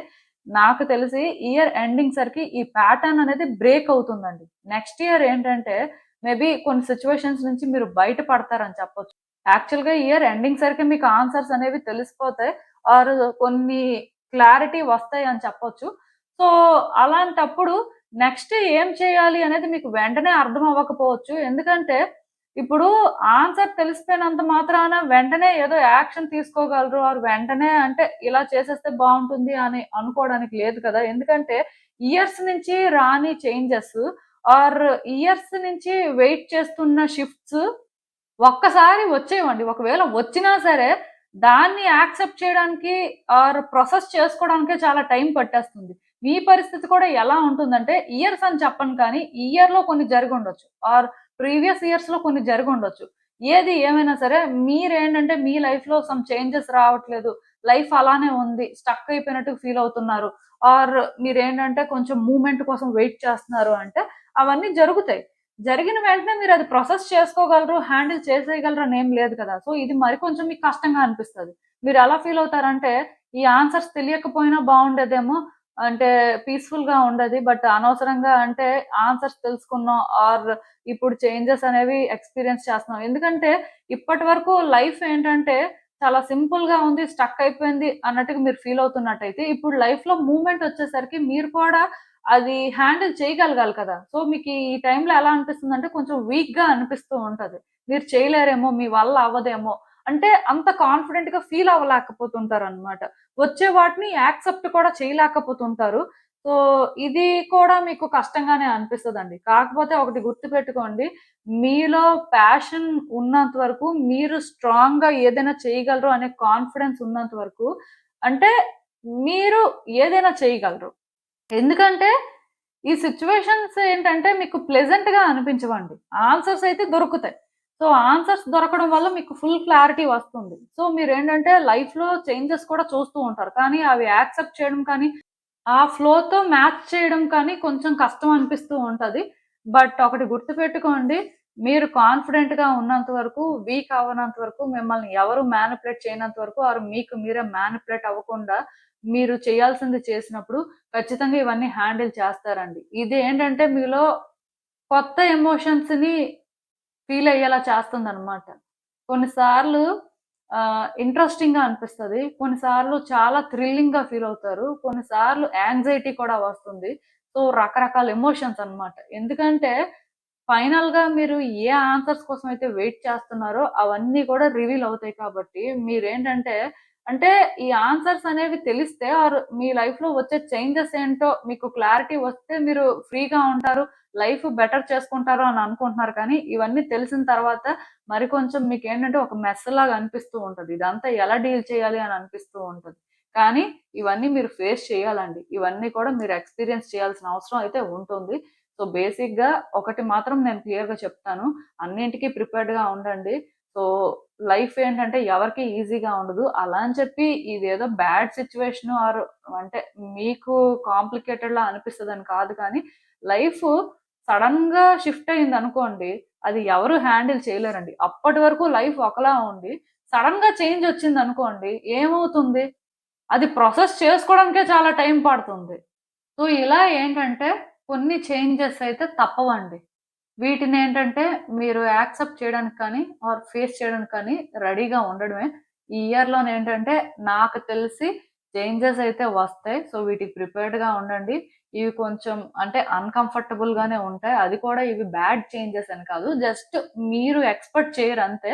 నాకు తెలిసి ఇయర్ ఎండింగ్ సరికి ఈ ప్యాటర్న్ అనేది బ్రేక్ అవుతుందండి. నెక్స్ట్ ఇయర్ ఏంటంటే మేబీ కొన్ని సిట్యుయేషన్స్ నుంచి మీరు బయట పడతారని చెప్పొచ్చు. యాక్చువల్‌గా ఇయర్ ఎండింగ్ సరికి మీకు ఆన్సర్స్ అనేవి తెలిసిపోతాయి. ఆర్ కొన్ని క్లారిటీ వస్తాయి అని చెప్పొచ్చు. సో, అలాంటప్పుడు నెక్స్ట్ ఏం చేయాలి అనేది మీకు వెంటనే అర్థం అవ్వకపోవచ్చు. ఎందుకంటే, ఇప్పుడు ఆన్సర్ తెలిసిపోయినంత మాత్రాన వెంటనే ఏదో యాక్షన్ తీసుకోగలరు. ఆర్ వెంటనే అంటే ఇలా చేసేస్తే బావుంటుంది అని అనుకోవడానికి లేదు కదా! ఎందుకంటే, ఇయర్స్ నుంచి రాని చేంజెస్ ఆర్ ఇయర్స్ నుంచి వెయిట్ చేస్తున్న షిఫ్ట్స్ ఒక్కసారి వచ్చేవండి. ఒకవేళ వచ్చినా సరే, దాన్ని యాక్సెప్ట్ చేయడానికి ఆర్ ప్రాసెస్ చేసుకోవడానికే చాలా టైం పట్టేస్తుంది. మీ పరిస్థితి కూడా ఎలా ఉంటుందంటే, ఇయర్స్ అని చెప్పను కానీ, ఈ ఇయర్‌లో కొన్ని జరిగుండొచ్చు. ఆర్ ప్రీవియస్ ఇయర్స్‌లో కొన్ని జరిగుండొచ్చు. ఏది ఏమైనా సరే, మీరేంటంటే మీ లైఫ్‌లో సమ్ చేంజెస్ రావట్లేదు. లైఫ్ అలానే ఉంది. స్టక్ అయిపోయినట్టు ఫీల్ అవుతున్నారు. ఆర్ మీరేంటంటే కొంచెం మూవ్‌మెంట్ కోసం వెయిట్ చేస్తున్నారు అంటే, అవన్నీ జరుగుతాయి. జరిగిన వెంటనే మీరది ప్రాసెస్ చేసుకోగలరు, హ్యాండిల్ చేసేయగలరు అనేం లేదు కదా! సో, ఇది మరి కొంచెం మీకు కష్టంగా అనిపిస్తది. మీరెలా ఫీల్ అవుతారంటే, ఈ ఆన్సర్స్ తెలియకపోయినా బావుండేదేమో, అంటే పీస్‌ఫుల్‌గా ఉండేది. బట్ అనవసరంగా అంటే ఆన్సర్స్ తెలుసుకున్నాం ఆర్ ఇప్పుడు చేంజెస్ అనేవి ఎక్స్‌పీరియన్స్ చేస్తున్నాం. ఎందుకంటే ఇప్పటి వరకు లైఫ్ ఏంటంటే చాలా సింపుల్‌గా ఉంది, స్టక్ అయిపోయింది అన్నట్టుగా మీరు ఫీల్ అవుతున్నట్టయితే, ఇప్పుడు లైఫ్‌లో మూవ్‌మెంట్ వచ్చేసరికి మీరు కూడా అది హ్యాండిల్ చేయగలగాలి కదా! సో, మీకీ ఈ టైంలో ఎలా అనిపిస్తుందంటే కొంచెం వీక్‌గా అనిపిస్తూ ఉంటది. మీరు చేయలేరేమో, మీ వల్ల అవ్వదేమో, అంటే అంత కాన్ఫిడెంట్‌గా ఫీల్ అవ్వలేకపోతుంటారనమాట. వచ్చే వాటిని యాక్సెప్ట్ కూడా చేయలేకపోతుంటారు. సో, ఇది కూడా మీకు కష్టంగానే అనిపిస్తదండి. కాకపోతే ఒకటి గుర్తుపెట్టుకోండి. మీలో ప్యాషన్ ఉన్నంత వరకు, మీరు స్ట్రాంగ్‌గా ఏదైనా చేయగలరు అనే కాన్ఫిడెన్స్ ఉన్నంత వరకు, అంటే మీరు ఏదైనా చేయగలరు. ఎందుకంటే ఈ సిట్యుయేషన్స్ ఏంటంటే మీకు ప్లెజెంట్‌గా అనిపించవండి. ఆన్సర్స్ అయితే దొరుకుతాయి. సో, ఆన్సర్స్ దొరకడం వల్ల మీకు ఫుల్ క్లారిటీ వస్తుంది. సో, మీరేంటంటే లైఫ్‌లో చేంజెస్ కూడా చూస్తూ ఉంటారు. కానీ అవి యాక్సెప్ట్ చేయడం కానీ, ఆ ఫ్లోతో మ్యాచ్ చేయడం కానీ కొంచెం కష్టం అనిపిస్తూ ఉంటది. బట్ ఒకటి గుర్తుపెట్టుకోండి. మీరు కాన్ఫిడెంట్‌గా ఉన్నంత వరకు, వీక్ అవ్వనంత వరకు, మిమ్మల్ని ఎవరు మ్యానిపులేట్ చేయనంత వరకు ఆర్ మీకు మీరే మ్యానిపులేట్ అవ్వకుండా మీరు చేయాల్సింది చేసినప్పుడు ఖచ్చితంగా ఇవన్నీ హ్యాండిల్ చేస్తారండి. ఇదేంటంటే మీలో కొత్త ఎమోషన్స్‌ని ఫీల్ అయ్యేలా చేస్తుందనమాట. కొన్నిసార్లు ఇంట్రెస్టింగ్‌గా అనిపిస్తది. కొన్నిసార్లు చాలా థ్రిల్లింగ్‌గా ఫీల్ అవుతారు. కొన్నిసార్లు యాంగ్జైటీ కూడా వస్తుంది. సో, రకరకాల ఎమోషన్స్ అన్నమాట. ఎందుకంటే ఫైనల్‌గా మీరు ఏ ఆన్సర్స్ కోసం అయితే వెయిట్ చేస్తున్నారో అవన్నీ కూడా రివీల్ అవుతాయి కాబట్టి మీరేంటంటే అంటే ఈ ఆన్సర్స్ అనేవి తెలిస్తే ఆర్ మీ లైఫ్‌లో వచ్చే చేంజెస్ ఏంటో మీకు క్లారిటీ వస్తే మీరు ఫ్రీగా ఉంటారు. లైఫ్ బెటర్ చేసుకుంటారు అని అనుకుంటున్నారు కానీ ఇవన్నీ తెలిసిన తర్వాత మరి కొంచెం మీకేంటంటే ఒక మెస్‌లాగా అనిపిస్తూ ఉంటది. ఇదంతా ఎలా డీల్ చేయాలి అని అనిపిస్తూ ఉంటది. కానీ ఇవన్నీ మీరు ఫేస్ చేయాలండి. ఇవన్నీ కూడా మీరు ఎక్స్‌పీరియన్స్ చేయాల్సిన అవసరం అయితే ఉంటుంది. సో, బేసిక్‌గా ఒకటి మాత్రం నేను క్లియర్‌గా చెప్తాను. అన్నింటికి ప్రిపేర్డ్‌గా ఉండండి. సో, లైఫ్ ఏంటంటే ఎవరికీ ఈజీగా ఉండదు. అలా అని చెప్పి ఇదేదో బ్యాడ్ సిట్యుయేషన్ ఆర్ అంటే మీకు కాంప్లికేటెడ్‌లా అనిపిస్తదని కాదు కానీ, లైఫ్ సడెన్‌గా షిఫ్ట్ అయిందనుకోండి, అది ఎవరు హ్యాండిల్ చేయలేరండి. అప్పటి వరకు లైఫ్ ఒకలా ఉండి, సడెన్‌గా చేంజ్ వచ్చిందనుకోండి ఏమవుతుంది? అది ప్రాసెస్ చేసుకోవడానికే చాలా టైం పడుతుంది. సో, ఇలా ఏంటంటే కొన్ని చేంజెస్ అయితే తప్పవండి. వీటినేంటంటే మీరు యాక్సెప్ట్ చేయడానికి కానీ, ఆర్ ఫేస్ చేయడానికి కానీ రెడీగా ఉండడమే. ఈ ఇయర్‌లోనేంటంటే నాకు తెలిసి చేంజెస్ అయితే వస్తాయి. సో, వీటికి ప్రిపేర్డ్‌గా ఉండండి. ఇవి కొంచెం అంటే అన్‌కంఫర్టబుల్‌గానే ఉంటాయి. అది కూడా ఇవి బ్యాడ్ చేంజెస్ అని కాదు. జస్ట్ మీరు ఎక్స్‌పెక్ట్ చేయరంతే.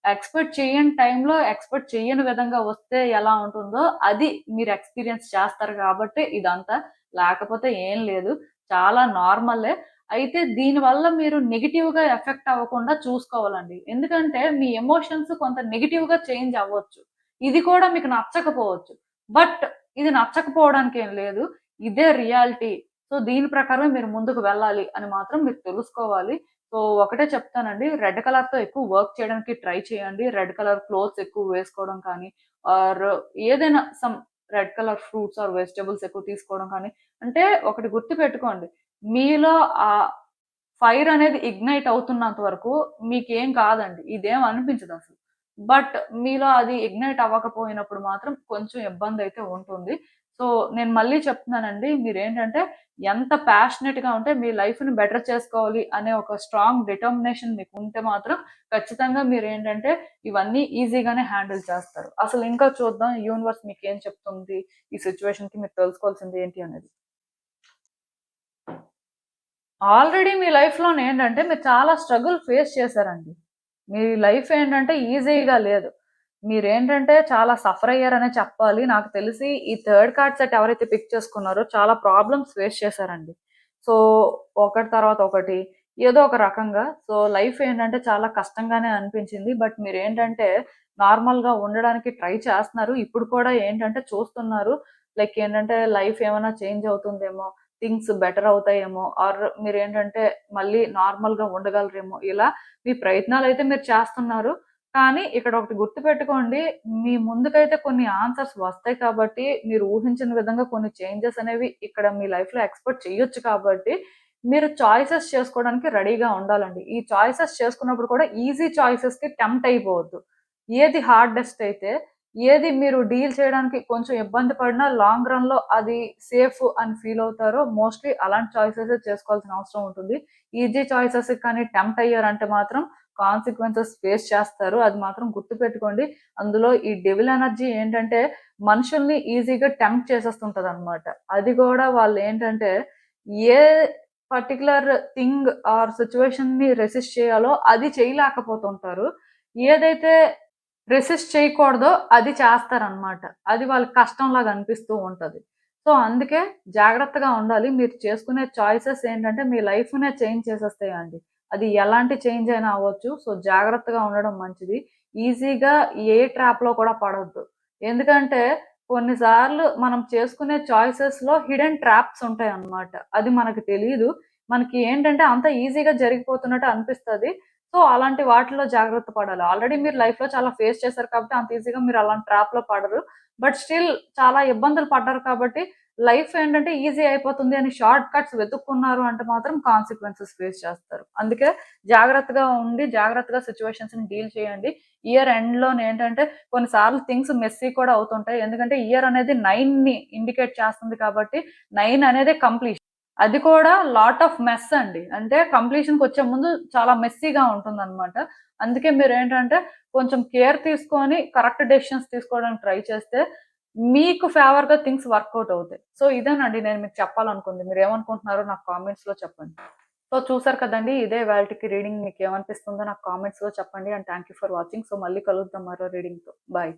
ఎక్స్‌పెక్ట్ చేయని టైంలో, ఎక్స్‌పెక్ట్ చెయ్యని విధంగా వస్తే ఎలా ఉంటుందో అది మీరు ఎక్స్‌పీరియన్స్ చేస్తారు గాబట్టే ఇదంతా. లేకపోతే ఏం లేదు. చాలా నార్మలే. అయితే దీనివల్ల మీరు నెగెటివ్‌గా ఎఫెక్ట్ అవ్వకుండా చూసుకోవాలండి. ఎందుకంటే మీ ఎమోషన్స్ కొంత నెగెటివ్‌గా చేంజ్ అవ్వచ్చు. ఇది కూడా మీకు నచ్చకపోవచ్చు. బట్ ఇది నచ్చకపోవడానికి ఏం లేదు. ఇదే రియాలిటీ. సో, దీని ప్రకారమే మీరు ముందుకు వెళ్ళాలి అని మాత్రం మీరు తెలుసుకోవాలి. సో, ఒకటే చెప్తానండి. రెడ్ కలర్‌తో ఎక్కువ వర్క్ చేయడానికి ట్రై చేయండి. రెడ్ కలర్ క్లోత్స్ ఎక్కువ వేసుకోవడం కానీ, ఆర్ ఏదైనా red colour fruits or vegetables ఎక్కువ తీసుకోవడం కానీ, అంటే ఒకటి గుర్తుపెట్టుకోండి. మీలో ఆ ఫైర్ అనేది ఇగ్నైట్ అవుతున్నంత వరకు మీకేం కాదండి. ఇదేం అనిపించదసలు. బట్ మీలో అది ఇగ్నైట్ అవ్వకపోయినప్పుడు మాత్రం కొంచెం ఇబ్బందయితే ఉంటుంది. సో, నేను మళ్ళీ చెప్తున్నానండి. మీరేంటంటే ఎంత ప్యాషనేట్‌గా ఉంటే మీ లైఫ్‌ని బెటర్ చేసుకోవాలి అనే ఒక స్ట్రాంగ్ డిటర్మినేషన్ మీకుంటే మాత్రం ఖచ్చితంగా మీరేంటంటే ఇవన్నీ ఈజీగానే హ్యాండిల్ చేస్తారు. అసలు ఇంకా చూద్దాం యూనివర్స్ మీకేం చెప్తుంది? ఈ సిట్యుయేషన్‌కి మీరు తెలుసుకోవాల్సింది ఏంటి అనేది. ఆల్రెడీ మీ లైఫ్‌లోనేంటంటే మీరు చాలా స్ట్రగుల్ ఫేస్ చేశారండి. మీ లైఫ్ ఏంటంటే ఈజీగా లేదు. మీరేంటంటే చాలా సఫర్ అయ్యారనే చెప్పాలి. నాకు తెలిసి ఈ థర్డ్ కార్డ్ సెట్ ఎవరైతే పిక్ చేసుకున్నారో చాలా ప్రాబ్లమ్స్ ఫేస్ చేశారండి. సో, ఒకటి తర్వాత ఒకటి ఏదో ఒక రకంగా సో, లైఫ్ ఏంటంటే చాలా కష్టంగానే అనిపించింది. బట్ మీరేంటంటే నార్మల్‌గా ఉండడానికి ట్రై చేస్తున్నారు. ఇప్పుడు కూడా ఏంటంటే చూస్తున్నారు. లైక్ ఏంటంటే లైఫ్ ఏమైనా చేంజ్ అవుతుందేమో, థింగ్స్ బెటర్ అవుతాయేమో ఆర్ మీరేంటంటే మళ్ళీ నార్మల్‌గా ఉండగలరేమో ఇలా మీ ప్రయత్నాలైతే మీరు చేస్తున్నారు. కానీ ఇక్కడ ఒకటి గుర్తుపెట్టుకోండి. మీ ముందుకైతే కొన్ని ఆన్సర్స్ వస్తాయి కాబట్టి, మీరు ఊహించిన విధంగా కొన్ని చేంజెస్ అనేవి ఇక్కడ మీ లైఫ్‌లో ఎక్స్‌పెక్ట్ చేయొచ్చు కాబట్టి, మీరు చాయిసెస్ చేసుకోవడానికి రెడీగా ఉండాలండి. ఈ చాయిసెస్ చేసుకున్నప్పుడు కూడా ఈజీ చాయిసెస్‌కి టెంప్ట్ అయిపోవద్దు. ఏది హార్డెస్ట్ అయితే, ఏది మీరు డీల్ చేయడానికి కొంచెం ఇబ్బంది పడినా లాంగ్ రన్‌లో అది సేఫ్ అని ఫీల్ అవుతారో మోస్ట్‌లీ అలాంటి చాయిసెసే చేసుకోవాల్సిన అవసరం ఉంటుంది. ఈజీ చాయిసెస్‌కి కానీ టెంప్ట్ అయ్యారంటే మాత్రం కాన్సిక్వెన్సెస్ ఫేస్ చేస్తారు. అది మాత్రం గుర్తుపెట్టుకోండి. అందులో ఈ డెవిల్ ఎనర్జీ ఏంటంటే, మనుషుల్ని ఈజీగా టెంప్ట్ చేసేస్తుంటదనమాట. అది గూడా వాళ్ళేంటంటే, ఏ పర్టిక్యులర్ థింగ్ ఆర్ సిట్యుయేషన్‌ని రెసిస్ట్ చేయాలో అది చేయలేకపోతుంటారు. ఏదైతే రెసిస్ట్ చేయకూడదో అది చేస్తారనమాట. అది వాళ్ళకి కష్టంలాగా అనిపిస్తూ ఉంటది. సో, అందుకే జాగ్రత్తగా ఉండాలి. మీరు చేసుకునే చాయిసెస్ ఏంటంటే, మీ లైఫ్‌నే చేంజ్ చేసేస్తాయండి. అది ఎలాంటి చేంజ్ అయినా అవ్వచ్చు. సో, జాగ్రత్తగా ఉండడం మంచిది. ఈజీగా ఏ ట్రాప్‌లో కూడా పడొద్దు. ఎందుకంటే కొన్నిసార్లు మనం చేసుకునే చాయిసెస్‌లో హిడెన్ ట్రాప్స్ ఉంటాయన్నమాట. అది మనకు తెలీదు. మనకి ఏంటంటే అంత ఈజీగా జరిగిపోతున్నట్టు అనిపిస్తది. సో, అలాంటి వాటిలో జాగ్రత్త పడాలి. ఆల్రెడీ మీరు లైఫ్‌లో చాలా ఫేస్ చేశారు కాబట్టి అంత ఈజీగా మీరు అలాంటి ట్రాప్‌లో పడరు. బట్ స్టిల్ చాలా ఇబ్బందులు పడ్డారు కాబట్టి లైఫ్ ఏంటంటే ఈజీ అయిపోతుంది అని షార్ట్ కట్స్ వెతుక్కున్నారు అంటే మాత్రం కాన్సిక్వెన్సెస్ ఫేస్ చేస్తారు. అందుకే జాగ్రత్తగా ఉండి, జాగ్రత్తగా సిట్యుయేషన్స్‌ని డీల్ చేయండి. ఇయర్ ఎండ్‌లోనేంటంటే కొన్నిసార్లు థింగ్స్ మెస్సీ కూడా అవుతుంటాయి. ఎందుకంటే ఇయర్ అనేది 9ని ఇండికేట్ చేస్తుంది కాబట్టి 9 అనేది కంప్లీషన్. అది కూడా లాట్ ఆఫ్ మెస్ అండి. అంటే కంప్లీషన్‌కొచ్చే ముందు చాలా మెస్సీగా ఉంటుందనమాట. అందుకే మీరేంటంటే కొంచెం కేర్ తీసుకొని కరెక్ట్ డెసిషన్స్ తీసుకోవడానికి ట్రై చేస్తే మీకు ఫేవర్‌గా థింగ్స్ వర్కౌట్ అవుతాయి. సో, ఇదేనండి నేను మీకు చెప్పాలనుకుంది. మీరేమనుకుంటున్నారో నాకు కామెంట్స్‌లో చెప్పండి. సో, చూసారు కదండీ! ఇదే ఇవాల్టికి రీడింగ్ మీకేమనిపిస్తుందో నాకు కామెంట్స్‌లో చెప్పండి. And thank you for watching. So, మళ్ళీ కలుద్దాం మరో రీడింగ్‌తో. బాయ్.